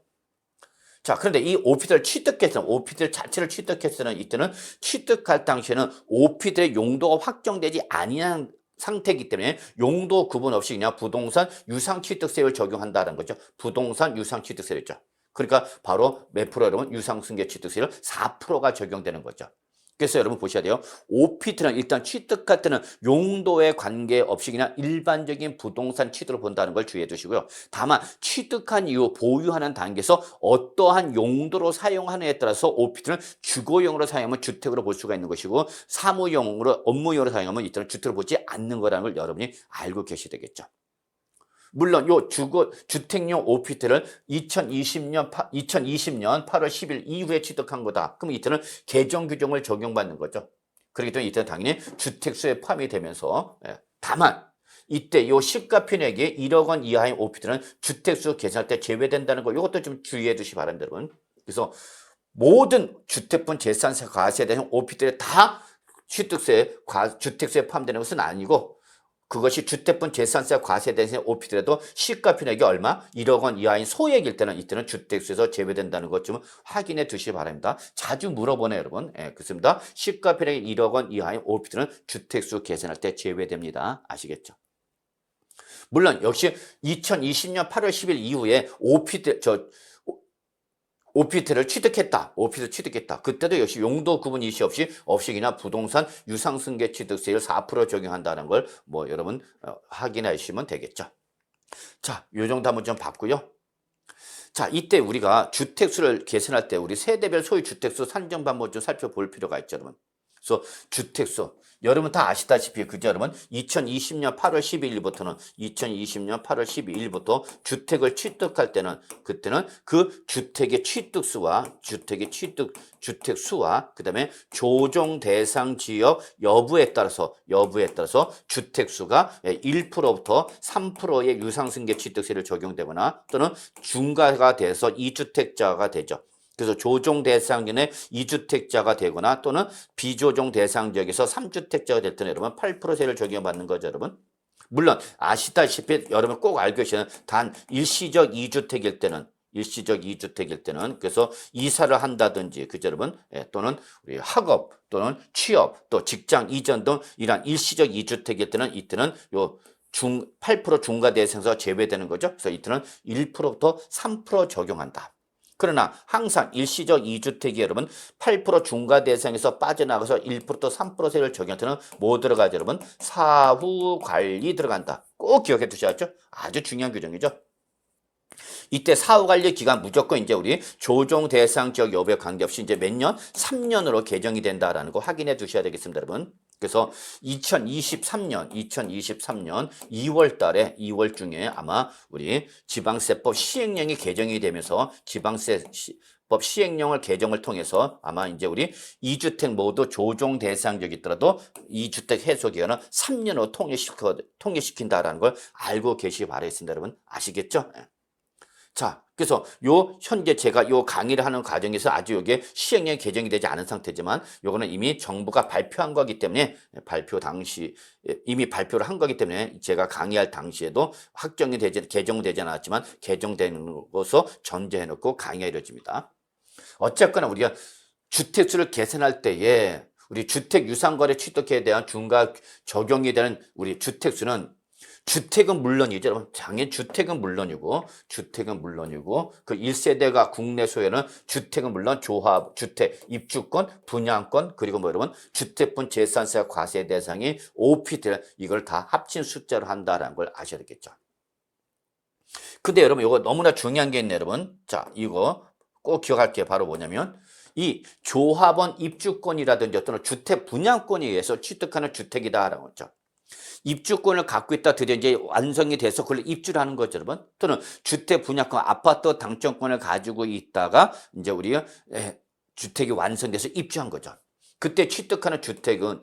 자, 그런데 이 OP들 취득해서는, OP들 자체를 취득해서는 이때는 취득할 당시에는 OP들의 용도가 확정되지 아니한 상태이기 때문에 용도 구분 없이 그냥 부동산 유상취득세율 적용한다는 거죠. 부동산 유상취득세율이죠. 그러니까 바로 몇 프로 여러분? 유상승계취득세율 4%가 적용되는 거죠. 그래서 여러분 보셔야 돼요. OPT는 일단 취득할 때는 용도에 관계없이 그냥 일반적인 부동산 취득을 본다는 걸 주의해 두시고요. 다만 취득한 이후 보유하는 단계에서 어떠한 용도로 사용하느냐에 따라서 OPT는 주거용으로 사용하면 주택으로 볼 수가 있는 것이고 사무용으로 업무용으로 사용하면 이때는 주택으로 보지 않는 거라는 걸 여러분이 알고 계셔야 되겠죠. 물론 주택용 OPT를 2020년 8월 10일 이후에 취득한 거다. 그럼 이때는 개정 규정을 적용받는 거죠. 그렇기 때문에 이때는 당연히 주택수에 포함이 되면서 다만 이때 요 시가편액이 1억 원 이하의 OPT는 주택수 계산할 때 제외된다는 거 이것도 좀 주의해 주시기 바랍니다, 여러분. 그래서 모든 주택분 재산세 과세에 대한 OPT를 다 주택수에 포함되는 것은 아니고 그것이 주택분 재산세 과세 대신 OP더라도 시가편액이 얼마? 1억 원 이하인 소액일 때는 이때는 주택수에서 제외된다는 것 좀 확인해 두시기 바랍니다. 자주 물어보네요, 여러분. 예, 그렇습니다. 시가편액이 1억 원 이하인 OP들은 주택수 계산할 때 제외됩니다. 아시겠죠? 물론 역시 2020년 8월 10일 이후에 OPT를 취득했다. OPT를 취득했다. 그때도 역시 용도 구분 이시 없이 그냥 부동산 유상승계 취득세율 4% 적용한다는 걸 뭐 여러분 확인해 주시면 되겠죠. 자, 요 정도 한번 좀 봤고요. 자, 이때 우리가 주택수를 계산할 때 우리 세대별 소유 주택수 산정 방법 좀 살펴볼 필요가 있죠, 여러분. 그래서 주택수 여러분 다 아시다시피 그죠, 여러분? 2020년 8월 12일부터 주택을 취득할 때는 그때는 그 주택의 주택수와 그다음에 조정 대상 지역 여부에 따라서 주택수가 1%부터 3%의 유상승계 취득세를 적용되거나 또는 중과가 돼서 2주택자가 되죠. 그래서 조정 대상인의 2주택자가 되거나 또는 비조정 대상 지역에서 3주택자가 될 때는 여러분 8%세를 적용받는 거죠, 여러분. 물론 아시다시피 여러분 꼭 알고 계시는 단 일시적 2주택일 때는 그래서 이사를 한다든지 그죠, 여러분? 또는 우리 학업 또는 취업 또 직장 이전 등 이러한 일시적 2주택일 때는 이때는 8% 중과 대상에서 제외되는 거죠. 그래서 이때는 1%부터 3% 적용한다. 그러나 항상 일시적 2주택이 여러분 8% 중과 대상에서 빠져나가서 1%또 3%세를 적용할 때는 뭐 들어가죠, 여러분? 사후 관리 들어간다. 꼭 기억해 두셔야죠. 아주 중요한 규정이죠. 이때 사후관리 기간 무조건 이제 우리 조정 대상 지역 여부에 관계없이 이제 몇 년? 3년으로 개정이 된다라는 거 확인해 두셔야 되겠습니다, 여러분. 그래서 2023년 2월 달에 2월 중에 아마 우리 지방세법 시행령이 개정이 되면서 지방세법 시행령을 개정을 통해서 아마 이제 우리 2주택 모두 조정 대상지역이 있더라도 2주택 해소 기간은 3년으로 통일시킨다라는 걸 알고 계시기 바라겠습니다, 여러분. 아시겠죠? 자, 그래서 현재 제가 강의를 하는 과정에서 아주 요게 시행령이 개정이 되지 않은 상태지만 요거는 이미 정부가 발표한 거기 때문에 발표 당시 이미 발표를 한 거기 때문에 제가 강의할 당시에도 개정되지 않았지만 개정되는 것으로 전제해 놓고 강의가 이루어집니다. 어쨌거나 우리가 주택수를 계산할 때에 우리 주택유상거래 취득에 대한 중과 적용이 되는 우리 주택수는 주택은 물론이죠. 여러분, 당연히 주택은 물론이고 그 1세대가 국내 소유는 주택은 물론 조합, 주택, 입주권, 분양권 그리고 여러분 주택분 재산세 과세 대상이 OP들 이걸 다 합친 숫자로 한다라는 걸 아셔야 되겠죠. 근데 여러분 이거 너무나 중요한 게 있네 여러분. 자, 이거 꼭 기억할게요. 바로 뭐냐면 이 조합원 입주권이라든지 어떤 주택 분양권에 의해서 취득하는 주택이다라고 했죠. 입주권을 갖고 있다 드디어 이제 완성이 돼서 그걸 입주를 하는 거죠, 여러분. 또는 주택 분양권, 아파트 당첨권을 가지고 있다가 이제 우리가 주택이 완성돼서 입주한 거죠. 그때 취득하는 주택은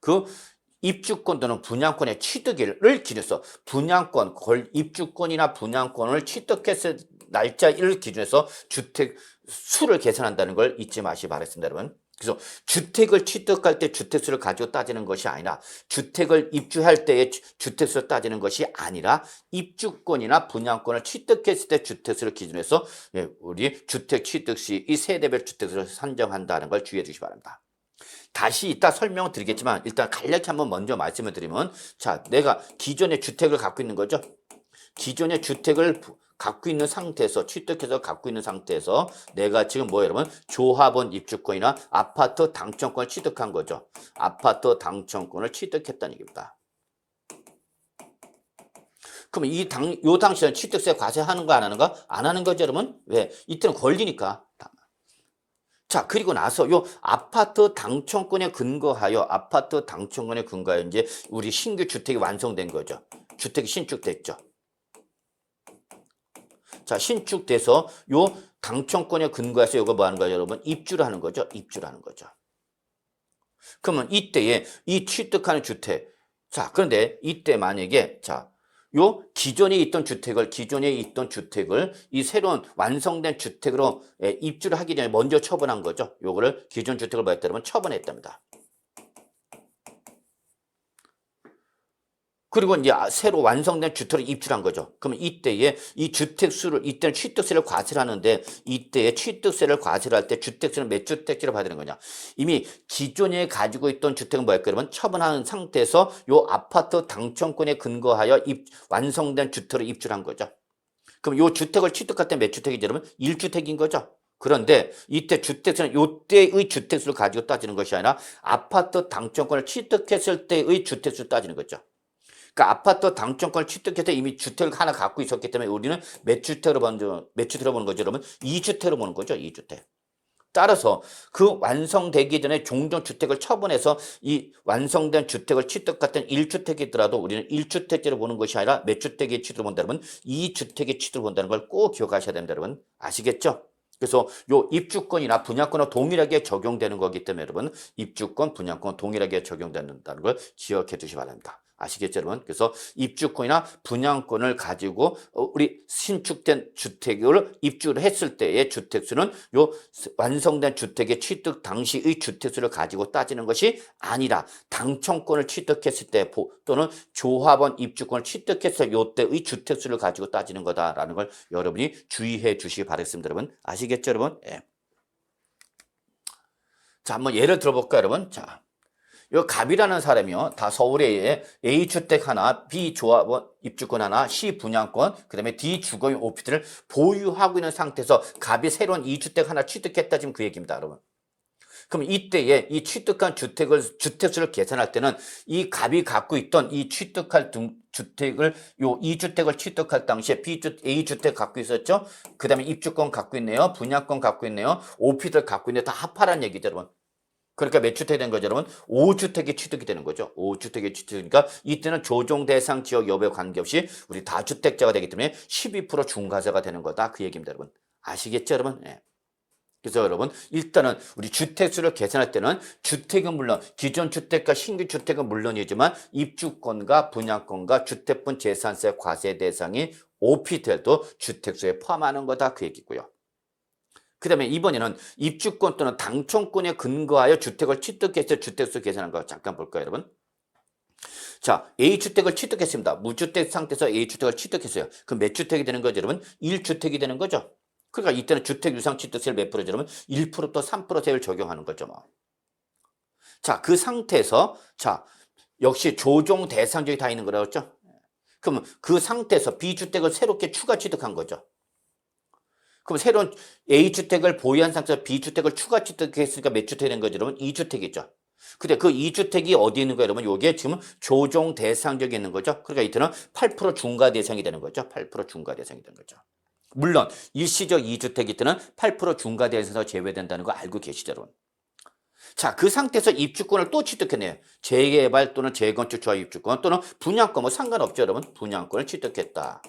그 입주권 또는 분양권의 취득일을 기준해서 분양권, 입주권이나 분양권을 취득했을 날짜를 기준해서 주택 수를 계산한다는 걸 잊지 마시기 바랍니다, 여러분. 그래서 주택을 취득할 때 주택수를 가지고 따지는 것이 아니라 주택을 입주할 때의 주택수를 따지는 것이 아니라 입주권이나 분양권을 취득했을 때 주택수를 기준해서 우리 주택 취득 시 이 세대별 주택수를 산정한다는 걸 주의해 주시기 바랍니다. 다시 이따 설명을 드리겠지만 일단 간략히 한번 먼저 말씀을 드리면 자, 내가 기존의 주택을 갖고 있는 거죠. 기존의 주택을 갖고 있는 상태에서 취득해서 갖고 있는 상태에서 내가 지금 여러분 조합원 입주권이나 아파트 당첨권을 취득한 거죠. 아파트 당첨권을 취득했다는 얘기입니다. 그럼 요 당시에는 취득세 과세하는 거 안 하는 거? 안 하는 거죠, 여러분. 왜? 이때는 권리니까. 자, 그리고 나서 요 아파트 당첨권에 근거하여 이제 우리 신규 주택이 완성된 거죠. 주택이 신축됐죠. 자, 신축돼서 요 당첨권에 근거해서 요거 뭐 하는 거예요, 여러분? 입주를 하는 거죠. 입주를 하는 거죠. 그러면 이때에 이 취득하는 주택. 자, 그런데 이때 만약에 자, 요 기존에 있던 주택을 이 새로운 완성된 주택으로 입주를 하기 전에 먼저 처분한 거죠. 요거를 기존 주택을 뭐 했다면 처분했답니다. 그리고 이제 새로 완성된 주택을 입주한 거죠. 그러면 이때에 이 주택수를 이때는 취득세를 과세를 하는데 이때에 취득세를 과세를 할 때 주택수는 몇 주택지로 봐야 되는 거냐? 이미 기존에 가지고 있던 주택은 뭐였고 그러면 처분하는 상태에서 요 아파트 당첨권에 근거하여 완성된 주택으로 입주를 한 거죠. 그럼 요 주택을 취득할 때 몇 주택이죠? 여러분 1주택인 거죠. 그런데 이때 주택수는 요때의 주택수를 가지고 따지는 것이 아니라 아파트 당첨권을 취득했을 때의 주택수를 따지는 거죠. 그러니까 아파트 당첨권을 취득해서 이미 주택을 하나 갖고 있었기 때문에 우리는 몇 주택으로 보는 거죠, 여러분? 2주택으로 보는 거죠, 2주택. 따라서 그 완성되기 전에 종전 주택을 처분해서 이 완성된 주택을 취득했던 1주택이더라도 우리는 1주택제로 보는 것이 아니라 몇 주택의 취득을 본다 그러면 2주택의 취득을 본다는 걸 꼭 기억하셔야 됩니다, 여러분. 아시겠죠? 그래서 요 입주권이나 분양권은 동일하게 적용되는 거기 때문에 여러분 입주권, 분양권 동일하게 적용된다는 걸 기억해 주시기 바랍니다. 아시겠죠, 여러분? 그래서 입주권이나 분양권을 가지고 우리 신축된 주택을 입주를 했을 때의 주택수는 요 완성된 주택의 취득 당시의 주택수를 가지고 따지는 것이 아니라 당첨권을 취득했을 때 또는 조합원 입주권을 취득했을 요때의 주택수를 가지고 따지는 거다라는 걸 여러분이 주의해 주시기 바라겠습니다, 여러분. 아시겠죠, 여러분? 예. 자, 한번 예를 들어볼까요, 여러분? 자. 요 갑이라는 사람이요. 다 서울에 A주택 하나, B 조합원 입주권 하나, C 분양권, 그 다음에 D 주거용 오피스를 보유하고 있는 상태에서 갑이 새로운 2주택 하나 취득했다 지금 그 얘기입니다, 여러분. 그럼 이때에 이 취득한 주택수를 계산할 때는 이 갑이 갖고 있던 이 취득할 주택을 요 2주택을 취득할 당시에 A주택 갖고 있었죠. 그 다음에 입주권 갖고 있네요. 분양권 갖고 있네요. 오피스를 갖고 있네요. 다 합하라는 얘기죠, 여러분. 그러니까 몇 주택이 된 거죠, 여러분? 5주택이 취득이 되는 거죠. 5주택이 취득이니까 이때는 조정 대상 지역 여부에 관계없이 우리 다주택자가 되기 때문에 12% 중과세가 되는 거다. 그 얘기입니다, 여러분. 아시겠죠, 여러분? 네. 그래서 여러분 일단은 우리 주택수를 계산할 때는 주택은 물론 기존 주택과 신규 주택은 물론이지만 입주권과 분양권과 주택분 재산세 과세 대상이 오피스텔도 주택수에 포함하는 거다 그 얘기고요. 그 다음에 이번에는 입주권 또는 당첨권에 근거하여 주택을 취득해서 주택수 계산한 거 잠깐 볼까요, 여러분? 자, A주택을 취득했습니다. 무주택 상태에서 A주택을 취득했어요. 그럼 몇 주택이 되는 거죠, 여러분? 1주택이 되는 거죠. 그러니까 이때는 주택 유상 취득세를 몇 프로죠, 여러분? 1%또 3% 세율 적용하는 거죠, 뭐. 자, 그 상태에서 자, 역시 조정 대상적이 다 있는 거라고 했죠? 그러면 그 상태에서 B주택을 새롭게 추가 취득한 거죠. 그럼 새로운 A주택을 보유한 상태에서 B주택을 추가 취득했으니까 몇 주택이 된 거죠, 여러분? 2주택이죠. 근데 그 2주택이 어디 있는 거예요, 여러분? 요게 지금 조정 대상적이 있는 거죠. 그러니까 이때는 8% 중과 대상이 되는 거죠. 8% 중과 대상이 되는 거죠. 물론 일시적 2주택이 때는 8% 중과 대상에서 제외된다는 거 알고 계시죠, 여러분? 자, 그 상태에서 입주권을 또 취득했네요. 재개발 또는 재건축 조합 입주권 또는 분양권 뭐 상관없죠, 여러분? 분양권을 취득했다.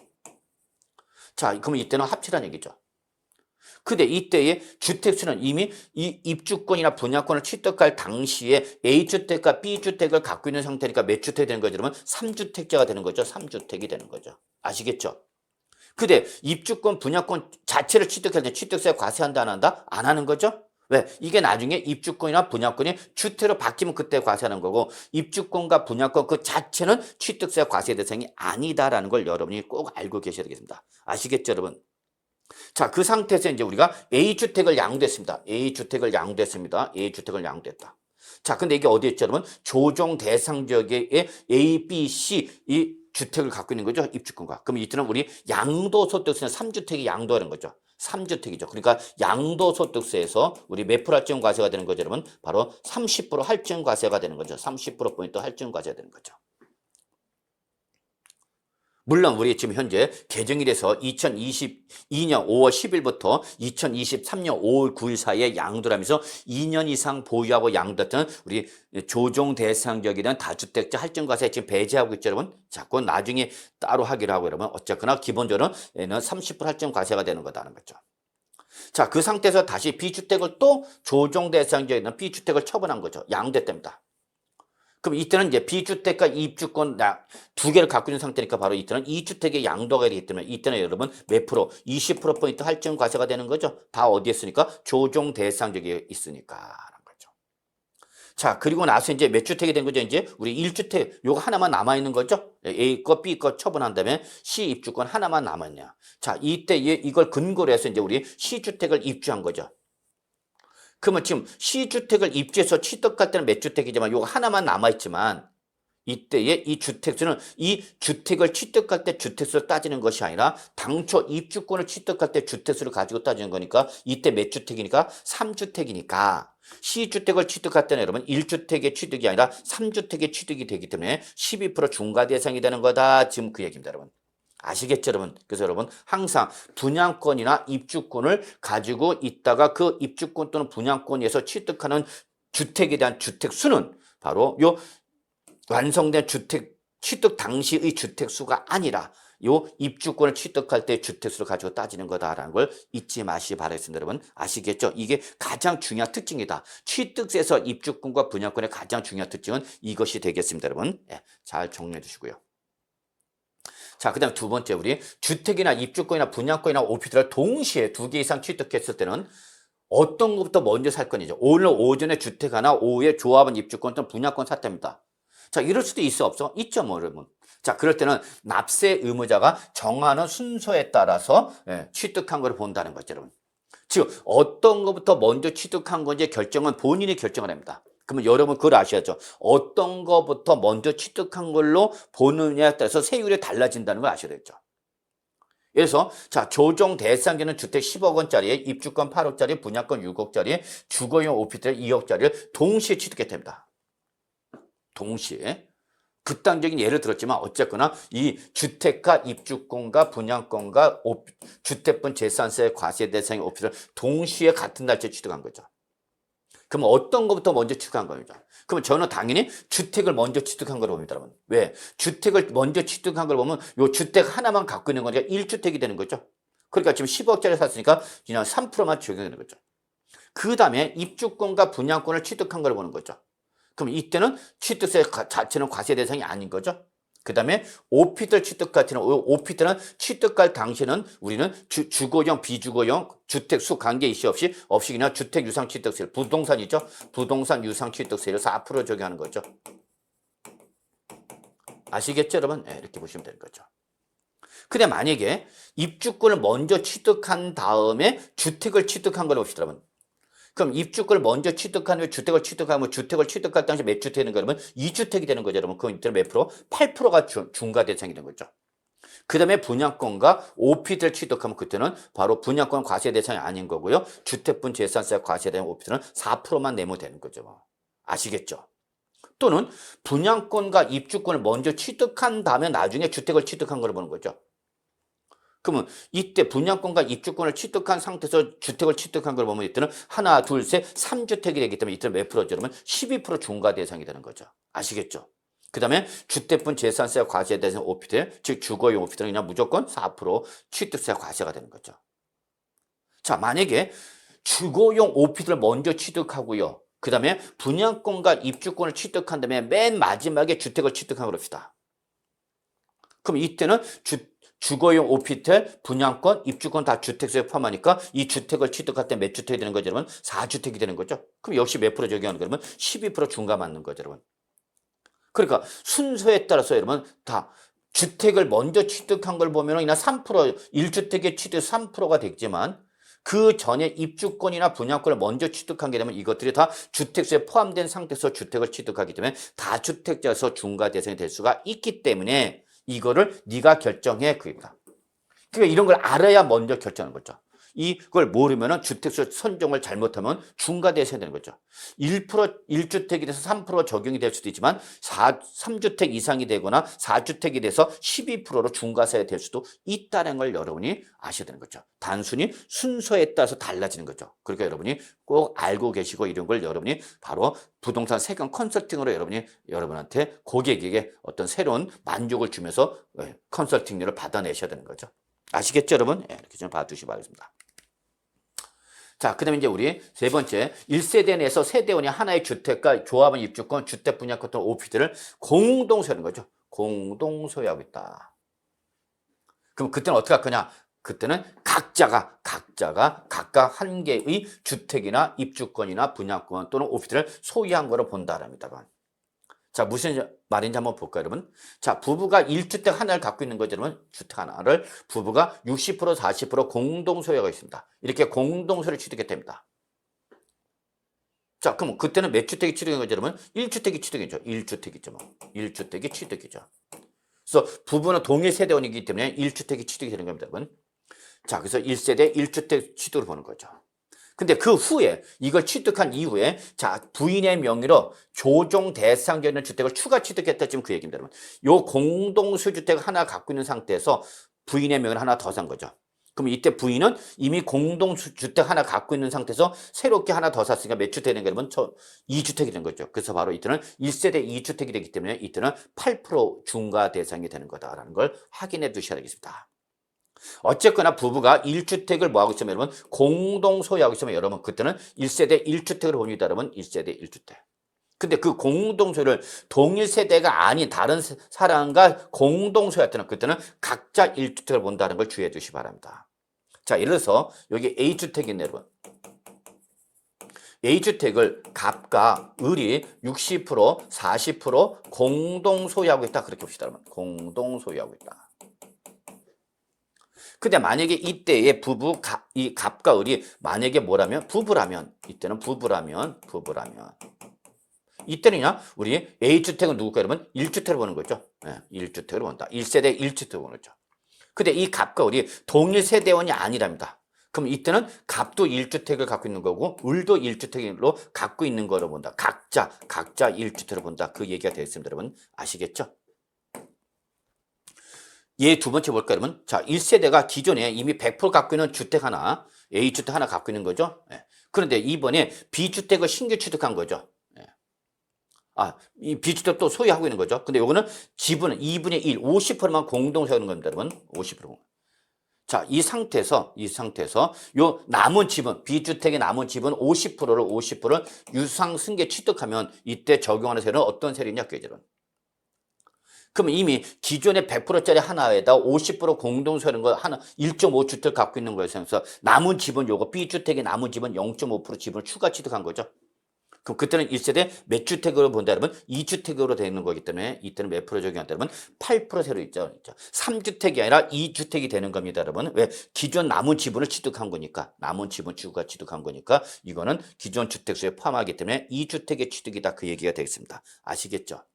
자, 그러면 이때는 합치란 얘기죠. 근데 이때의 주택수는 이미 이 입주권이나 분양권을 취득할 당시에 A주택과 B주택을 갖고 있는 상태니까 몇 주택이 되는 거죠? 그러면 3주택자가 되는 거죠. 3주택이 되는 거죠. 아시겠죠? 근데 입주권, 분양권 자체를 취득할 때 취득세 과세한다 안 한다? 안 하는 거죠? 왜? 이게 나중에 입주권이나 분양권이 주택으로 바뀌면 그때 과세하는 거고 입주권과 분양권 그 자체는 취득세 과세 대상이 아니다라는 걸 여러분이 꼭 알고 계셔야 되겠습니다. 아시겠죠, 여러분? 자, 그 상태에서 이제 우리가 A주택을 양도했습니다. A주택을 양도했습니다. A주택을 양도했다. 자, 근데 이게 어디 있죠, 여러분? 조정 대상 지역에 A, B, C 이 주택을 갖고 있는 거죠. 입주권과. 그럼 이때는 우리 양도소득세는 3주택이 양도하는 거죠. 3주택이죠. 그러니까 양도소득세에서 우리 몇 프로 할증 과세가 되는 거죠, 여러분? 바로 30% 할증 과세가 되는 거죠. 30%포인트 할증 과세가 되는 거죠. 물론 우리 지금 현재 개정이 돼서 2022년 5월 10일부터 2023년 5월 9일 사이에 양도를 하면서 2년 이상 보유하고 양도했던 우리 조정 대상적이든 다주택자 할증과세 지금 배제하고 있죠, 여러분. 자, 그건 나중에 따로 하기로 하고 여러분. 어쨌거나 기본적으로 얘는 30% 할증과세가 되는 거다는 거죠. 자, 그 상태에서 다시 B주택을 또 조정 대상적이든 B주택을 처분한 거죠. 양도했답니다. 그럼 이때는 이제 B주택과 입주권 두 개를 갖고 있는 상태니까 바로 이때는 2주택의 양도가 되기 때문에 이때는 여러분 몇 프로? 20%포인트 할증 과세가 되는 거죠. 다 어디에 있으니까? 조정 대상적이 있으니까. 라는 거죠. 자, 그리고 나서 이제 몇 주택이 된 거죠? 이제 우리 1주택 요거 하나만 남아있는 거죠? A 거, B 거 처분한 다음에 C 입주권 하나만 남았네요. 자, 이때 이걸 근거로 해서 이제 우리 C주택을 입주한 거죠. 그러면 지금 C주택을 입주해서 취득할 때는 몇 주택이지만 요거 하나만 남아있지만 이때의 이 주택수는 이 주택을 취득할 때 주택수를 따지는 것이 아니라 당초 입주권을 취득할 때 주택수를 가지고 따지는 거니까 이때 몇 주택이니까 3주택이니까 C주택을 취득할 때는 여러분 1주택의 취득이 아니라 3주택의 취득이 되기 때문에 12% 중과 대상이 되는 거다. 지금 그 얘기입니다, 여러분. 아시겠죠, 여러분? 그래서 여러분 항상 분양권이나 입주권을 가지고 있다가 그 입주권 또는 분양권에서 취득하는 주택에 대한 주택수는 바로 요 완성된 주택 취득 당시의 주택수가 아니라 요 입주권을 취득할 때 주택수를 가지고 따지는 거다라는 걸 잊지 마시기 바라겠습니다, 여러분. 아시겠죠? 이게 가장 중요한 특징이다. 취득세에서 입주권과 분양권의 가장 중요한 특징은 이것이 되겠습니다, 여러분. 네, 잘 정리해 두시고요. 자, 그 다음 두 번째 우리 주택이나 입주권이나 분양권이나 오피스를 동시에 두 개 이상 취득했을 때는 어떤 것부터 먼저 살 건이죠. 오늘 오전에 주택 하나, 오후에 조합원 입주권 또는 분양권 샀답니다. 자, 이럴 수도 있어 없어? 있죠, 뭐 여러분. 자, 그럴 때는 납세 의무자가 정하는 순서에 따라서 취득한 걸 본다는 거죠, 여러분. 즉 어떤 것부터 먼저 취득한 건지 결정은 본인이 결정을 합니다. 그러면 여러분 그걸 아셔야죠. 어떤 것부터 먼저 취득한 걸로 보느냐에 따라서 세율이 달라진다는 걸 아셔야 되죠. 그래서 자, 조정 대상자는 주택 10억 원짜리, 입주권 8억짜리, 분양권 6억짜리, 주거용 오피스텔 2억짜리를 동시에 취득해야 됩니다. 동시에. 극단적인 예를 들었지만 어쨌거나 이 주택과 입주권과 분양권과 주택분 재산세 과세 대상의 오피스를 동시에 같은 날짜에 취득한 거죠. 그럼 어떤 것부터 먼저 취득한 거죠? 그럼 저는 당연히 주택을 먼저 취득한 걸 봅니다, 여러분. 왜? 주택을 먼저 취득한 걸 보면 요 주택 하나만 갖고 있는 거니까 1주택이 되는 거죠. 그러니까 지금 10억짜리 샀으니까 그냥 3%만 적용되는 거죠. 그 다음에 입주권과 분양권을 취득한 걸 보는 거죠. 그럼 이때는 취득세 자체는 과세 대상이 아닌 거죠. 그 다음에 오피트를 취득할 때는 오피트는 취득할 당시는 우리는 주거용, 비주거용, 주택 수 관계 이시 없이 그냥 주택 유상 취득세를 부동산이죠. 부동산 유상 취득세를 4% 적용하는 거죠. 아시겠죠, 여러분? 네, 이렇게 보시면 되는 거죠. 근데 만약에 입주권을 먼저 취득한 다음에 주택을 취득한 걸 봅시다, 여러분. 그럼 입주권을 먼저 취득한 후에 주택을 취득하면 주택을 취득할 당시 몇 주택이 되는 거라면 2주택이 되는 거죠, 여러분. 그럼 이때는 몇 프로? 8%가 중과 대상이 되는 거죠. 그 다음에 분양권과 오피트를 취득하면 그때는 바로 분양권 과세 대상이 아닌 거고요. 주택분 재산세 과세된 오피트는 4%만 내면 되는 거죠. 아시겠죠? 또는 분양권과 입주권을 먼저 취득한 다음에 나중에 주택을 취득한 걸 보는 거죠. 그러면 이때 분양권과 입주권을 취득한 상태에서 주택을 취득한 걸 보면 이때는 하나, 둘, 셋, 3주택이 되기 때문에 이때는 몇 프로죠? 그러면 12% 중과 대상이 되는 거죠. 아시겠죠? 그 다음에 주택분 재산세 과세 대상 오피트, 즉 주거용 오피트는 그냥 무조건 4% 취득세 과세가 되는 거죠. 자, 만약에 주거용 오피트를 먼저 취득하고요. 그 다음에 분양권과 입주권을 취득한 다음에 맨 마지막에 주택을 취득한 걸 합시다. 그럼 이때는 주거용 오피트, 분양권, 입주권 다 주택세에 포함하니까 이 주택을 취득할 때 몇 주택이 되는 거죠, 여러분? 4주택이 되는 거죠. 그럼 역시 몇 프로 적용하는 거면 12% 중과 맞는 거죠, 여러분. 그러니까 순서에 따라서 여러분 다 주택을 먼저 취득한 걸 보면 그냥 3%, 1주택의 취득 3%가 되겠지만 그 전에 입주권이나 분양권을 먼저 취득한 게 되면 이것들이 다 주택수에 포함된 상태에서 주택을 취득하기 때문에 다주택자에서 중과 대상이 될 수가 있기 때문에 이거를 네가 결정해 그입니다. 그러니까 이런 걸 알아야 먼저 결정하는 거죠. 이걸 모르면은 주택수 선정을 잘못하면 중과 대상이 되는 거죠. 1%, 1주택이 돼서 3% 적용이 될 수도 있지만 3주택 이상이 되거나 4주택이 돼서 12%로 중과세가 될 수도 있다는 걸 여러분이 아셔야 되는 거죠. 단순히 순서에 따라서 달라지는 거죠. 그러니까 여러분이 꼭 알고 계시고 이런 걸 여러분이 바로 부동산 세금 컨설팅으로 여러분한테 고객에게 어떤 새로운 만족을 주면서 컨설팅료를 받아내셔야 되는 거죠. 아시겠죠, 여러분? 네, 이렇게 좀 봐두시기 바라겠습니다. 자, 그 다음에 이제 우리 세 번째, 1세대 내에서 세대원이 하나의 주택과 조합원 입주권, 주택 분양권 또는 오피스를 공동 소유하는 거죠. 공동 소유하고 있다. 그럼 그때는 어떻게 할 거냐? 그때는 각자가 각각 한 개의 주택이나 입주권이나 분양권 또는 오피스를 소유한 거로 본다랍니다. 자, 무슨 말인지 한번 볼까요, 여러분? 자, 부부가 1주택 하나를 갖고 있는 거죠, 여러분. 주택 하나를 부부가 60%, 40% 공동 소유가 있습니다. 이렇게 공동 소유를 취득이 됩니다. 자, 그럼 그때는 몇 주택이 취득인 거죠, 여러분? 1주택이 취득이죠. 1주택이죠, 뭐. 1주택이 취득이죠. 그래서 부부는 동일 세대원이기 때문에 1주택이 취득이 되는 겁니다, 여러분. 자, 그래서 1세대 1주택 취득을 보는 거죠. 근데 그 후에 이걸 취득한 이후에 자 부인의 명의로 조정 대상되어 있는 주택을 추가 취득했다 지금 그 얘기입니다, 여러분. 요 공동소유주택 하나 갖고 있는 상태에서 부인의 명의를 하나 더 산 거죠. 그럼 이때 부인은 이미 공동주택 하나 갖고 있는 상태에서 새롭게 하나 더 샀으니까 몇 주택이 되는 거면 2주택이 된 거죠. 그래서 바로 이때는 1세대 2주택이 되기 때문에 이때는 8% 중과 대상이 되는 거다라는 걸 확인해 두셔야 되겠습니다. 어쨌거나 부부가 1주택을 뭐 하고 있으면 여러분 공동 소유하고 있으면 여러분 그때는 1세대 1주택으로 봅니다. 여러분 1세대 1주택. 근데 그 공동 소유를 동일 세대가 아닌 다른 사람과 공동 소유할 때는 그때는 각자 1주택을 본다는 걸 주의해 주시기 바랍니다. 자, 예를 들어서 여기 A주택인데 여러분. A주택을 갑과 을이 60%, 40% 공동 소유하고 있다. 그렇게 봅시다. 여러분. 공동 소유하고 있다. 근데 만약에 이때의 이 갑과 을이 만약에 뭐라면 부부라면 이때는 부부라면 이때는요 우리 A주택은 누굴까 여러분? 1주택을 보는 거죠. 네, 1주택을 본다. 1세대 1주택을 보는 거죠. 근데 이 갑과 을이 동일 세대원이 아니랍니다. 그럼 이때는 갑도 1주택을 갖고 있는 거고 을도 1주택으로 갖고 있는 거로 본다. 각자 1주택을 본다. 그 얘기가 되겠습니다. 여러분 아시겠죠? 얘 두 번째 볼까요, 여러분? 자, 1세대가 기존에 이미 100% 갖고 있는 주택 하나, A주택 하나 갖고 있는 거죠. 예. 그런데 이번에 B주택을 신규 취득한 거죠. 예. 이 B주택 또 소유하고 있는 거죠. 근데 요거는 지분은 2분의 1, 50%만 공동 소유하는 겁니다, 여러분. 50%. 자, 이 상태에서 요 남은 지분, B주택의 남은 지분 50%를 유상 승계 취득하면 이때 적용하는 세율은 어떤 세율이냐, 그게 여러분. 그러면 이미 기존의 100%짜리 하나에다 50% 공동소유하는 거 하나 1.5주택 갖고 있는 거에서 남은 집은 요거 B주택의 남은 집은 0.5% 집을 추가 취득한 거죠. 그럼 그때는 1세대 몇 주택으로 본다 그러면 2주택으로 되는 거기 때문에 이때는 몇 프로 적용한다 그러면 8% 세로 있죠. 3주택이 아니라 2주택이 되는 겁니다, 여러분. 왜? 기존 남은 지분을 취득한 거니까. 남은 지분 추가 취득한 거니까 이거는 기존 주택수에 포함하기 때문에 2주택의 취득이다. 그 얘기가 되겠습니다. 아시겠죠?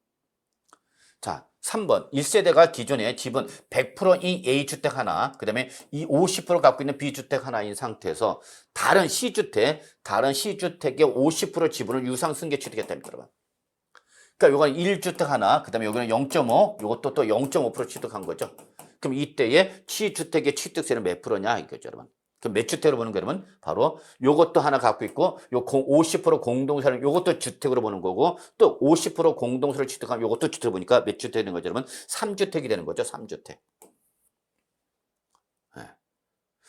자, 3번. 1세대가 기존에 집은 100%이 A주택 하나, 그 다음에 이 50% 갖고 있는 B주택 하나인 상태에서 다른 C주택의 50% 지분을 유상승계 취득했답니다, 여러분. 그러니까 이건 1주택 하나, 그 다음에 여기는 0.5, 이것도 또 0.5% 취득한 거죠. 그럼 이때의 C주택의 취득세는 몇 프로냐 이거죠, 여러분. 그럼 몇 주택으로 보는 거면 바로 요것도 하나 갖고 있고 요 50% 공동소유는 요것도 주택으로 보는 거고 또 50% 공동소유를 취득하면 요것도 주택으로 보니까 몇 주택이 되는 거죠, 여러분? 3주택이 되는 거죠, 3주택. 네.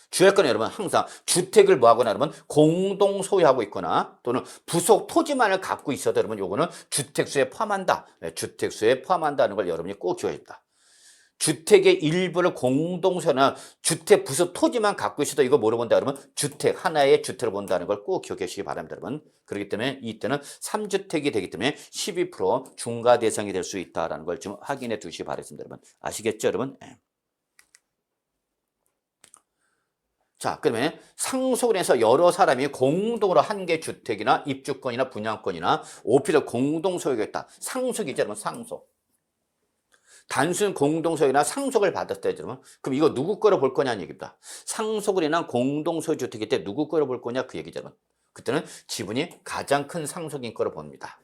주택권은 여러분 항상 주택을 뭐 하거나 그러면 공동 소유하고 있거나 또는 부속 토지만을 갖고 있어도 여러분 요거는 주택수에 포함한다. 네, 주택수에 포함한다는 걸 여러분이 꼭 기억해야 됩니다. 주택의 일부를 공동소유나 주택 부속 토지만 갖고 있어도 이거 뭐로 본다 그러면 주택 하나의 주택으로 본다는 걸 꼭 기억해 주시기 바랍니다, 여러분. 그렇기 때문에 이때는 3주택이 되기 때문에 12% 중과 대상이 될 수 있다라는 걸 좀 확인해 두시기 바랍니다, 여러분. 아시겠죠, 여러분? 네. 자, 그러면 상속을 해서 여러 사람이 공동으로 한 개 주택이나 입주권이나 분양권이나 오피를 공동 소유가 있다. 상속이죠, 여러분, 상속. 단순 공동소유나 상속을 받았다, 여러분. 그럼 이거 누구 거로 볼 거냐는 얘기입니다. 상속을 인한 공동소유 주택일 때 누구 거로 볼 거냐 그 얘기죠, 여러분. 그때는 지분이 가장 큰 상속인 거로 봅니다.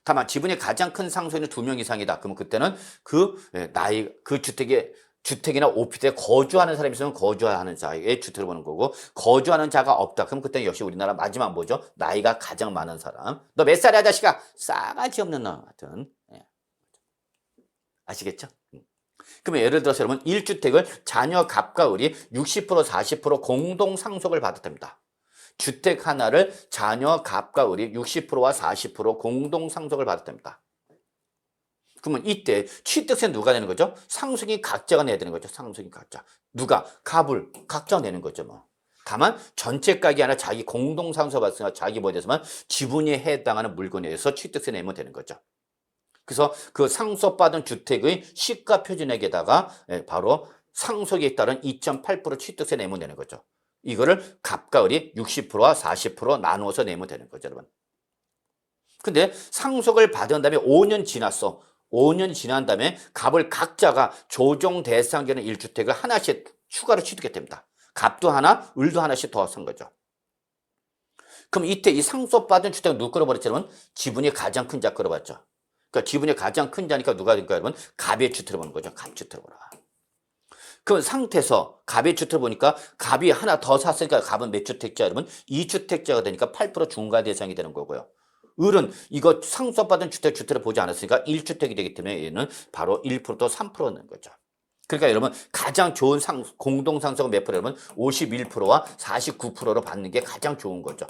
다만 지분이 가장 큰 상속인은 2명 이상이다. 그러면 그때는 그 주택이나 오피스에 거주하는 사람이 있으면 거주하는 자의 주택을 보는 거고 거주하는 자가 없다. 그럼 그때는 역시 우리나라 마지막 뭐죠? 나이가 가장 많은 사람. 너 몇 살이야, 자식아? 싸가지 없는 놈 같은. 아시겠죠? 그러면 예를 들어서 여러분 1주택을 자녀 갑과 을이 60% 40% 공동 상속을 받았답니다. 주택 하나를 자녀 갑과 을이 60%와 40% 공동 상속을 받았답니다. 그러면 이때 취득세 누가 내는 거죠? 상속인 각자가 내야 되는 거죠. 상속인 각자. 누가? 갑을 각자가 내는 거죠, 뭐. 다만 전체 가격이 아니라 자기 공동 상속 받으니까 자기 뭐에서만 지분에 해당하는 물건에 대해서 취득세 내면 되는 거죠. 그래서 그 상속받은 주택의 시가 표준액에다가 바로 상속에 따른 2.8% 취득세 내면 되는 거죠. 이거를 갑과 을이 60%와 40% 나누어서 내면 되는 거죠, 여러분. 근데 상속을 받은 다음에 5년 지났어. 5년 지난 다음에 갑을 각자가 조정 대상되는 1주택을 하나씩 추가로 취득해 됩니다. 갑도 하나, 을도 하나씩 더 산 거죠. 그럼 이때 이 상속받은 주택을 누구 거로 버렸죠, 여러분? 지분이 가장 큰 자 거로 봤죠. 그러니까 지분이 가장 큰 자니까 누가 될까요, 여러분? 갑의 주택을 보는 거죠. 갑 주택을 보라. 그 상태에서 갑의 주택을 보니까 갑이 하나 더 샀으니까 갑은 몇 주택자, 여러분? 2주택자가 되니까 8% 중과 대상이 되는 거고요. 을은 이거 상속받은 주택을 보지 않았으니까 1주택이 되기 때문에 얘는 바로 1%또 3%는 거죠. 그러니까 여러분 가장 좋은 공동상속은 몇 프로 여러분? 51%와 49%로 받는 게 가장 좋은 거죠.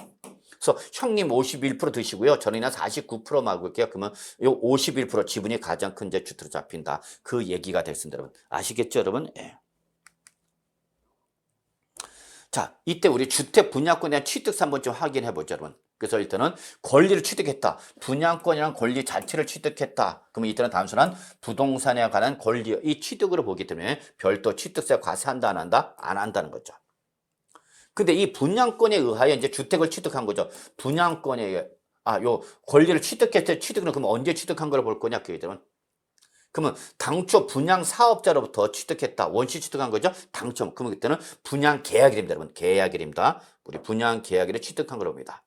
그래서 형님 51% 드시고요. 저는 49% 막을게요. 그러면 요 51% 지분이 가장 큰 제 주택으로 잡힌다. 그 얘기가 됐습니다, 여러분. 아시겠죠, 여러분? 예. 자, 이때 우리 주택 분양권에 대한 취득세 한번 좀 확인해 보죠, 여러분. 그래서 일단은 권리를 취득했다. 분양권이란 권리 자체를 취득했다. 그러면 이때는 단순한 부동산에 관한 권리, 이 취득으로 보기 때문에 별도 취득세 과세한다, 안 한다? 안 한다는 거죠. 근데 이 분양권에 의하여 이제 주택을 취득한 거죠. 분양권에 의해, 요 권리를 취득했을 때 취득은 그럼 언제 취득한 걸 볼 거냐, 그 얘기들은. 그러면 당초 분양 사업자로부터 취득했다. 원시 취득한 거죠. 당첨. 그러면 그때는 분양 계약일입니다, 여러분. 계약일입니다. 우리 분양 계약일을 취득한 걸 봅니다.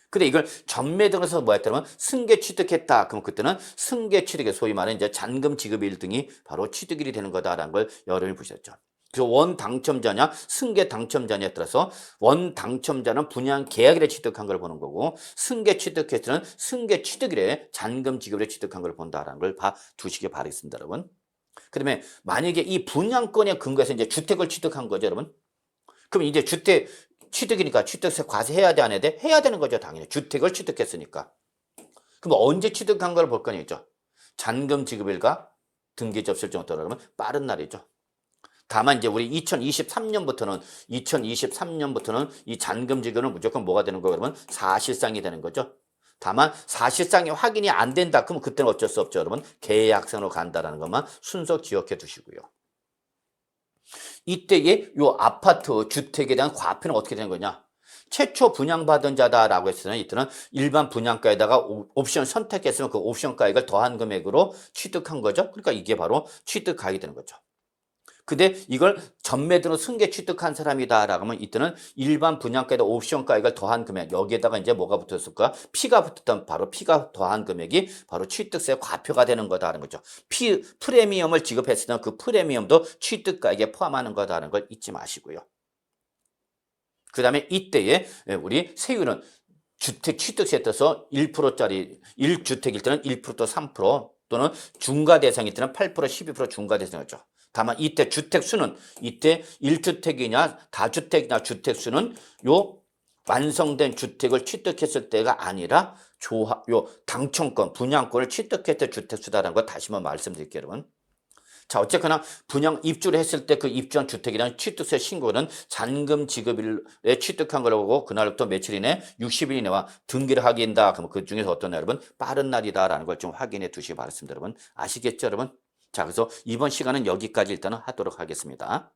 근데 이걸 전매 등에서 뭐 했다면 승계 취득했다. 그럼 그때는 승계 취득의 소위 말하는 이제 잔금 지급일 등이 바로 취득일이 되는 거다라는 걸 여러분이 보셨죠. 그래서 원 당첨자냐 승계 당첨자냐에 따라서 원 당첨자는 분양 계약일에 취득한 걸 보는 거고 승계 취득했을 때는 승계 취득일에 잔금 지급일에 취득한 걸 본다라는 걸 봐 두시기 바라겠습니다, 여러분. 그다음에 만약에 이 분양권에 근거해서 이제 주택을 취득한 거죠, 여러분. 그럼 이제 주택 취득이니까 취득세 과세해야 돼, 안 해야 돼? 해야 되는 거죠, 당연히. 주택을 취득했으니까. 그럼 언제 취득한 걸 볼 거냐죠. 잔금 지급일과 등기 접수일 정도로 그러면 빠른 날이죠. 다만 이제 우리 2023년부터는 이 잔금 지급은 무조건 뭐가 되는 거예요? 그러면 사실상이 되는 거죠. 다만 사실상이 확인이 안 된다. 그러면 그때는 어쩔 수 없죠. 여러분 계약상으로 간다라는 것만 순서 기억해 두시고요. 이때에 요 아파트 주택에 대한 과표는 어떻게 되는 거냐? 최초 분양받은 자다라고 했으면 이때는 일반 분양가에다가 옵션 선택했으면 그 옵션 가액을 더한 금액으로 취득한 거죠. 그러니까 이게 바로 취득 가액이 되는 거죠. 근데 이걸 전매도로 승계 취득한 사람이다라고 하면 이때는 일반 분양가에다 옵션 가액을 더한 금액, 여기에다가 이제 뭐가 붙었을까? 피가 붙었던 바로 피가 더한 금액이 바로 취득세 과표가 되는 거다라는 거죠. 프리미엄을 지급했을 때는 그 프리미엄도 취득 가액에 포함하는 거다라는 걸 잊지 마시고요. 그 다음에 이때에 우리 세율은 주택 취득세에 따라서 1%짜리 1주택일 때는 1%또 3% 또는 중과 대상일 때는 8% 12% 중과 대상이죠. 다만 이때 주택 수는 이때 1주택이냐 다주택이냐 주택 수는 요 완성된 주택을 취득했을 때가 아니라 요 당첨권 분양권을 취득했을 때 주택 수다라는 거 다시 한번 말씀드릴게요, 여러분. 자, 어쨌거나 분양 입주를 했을 때 그 입주한 주택이란 취득세 신고는 잔금 지급일에 취득한 거라고 그날부터 며칠 이내 60일 이내와 등기를 하게 된다. 그럼 그 중에서 어떤 날 여러분 빠른 날이다라는 걸 좀 확인해 두시기 바랍니다. 여러분 아시겠죠, 여러분? 자, 그래서 이번 시간은 여기까지 일단은 하도록 하겠습니다.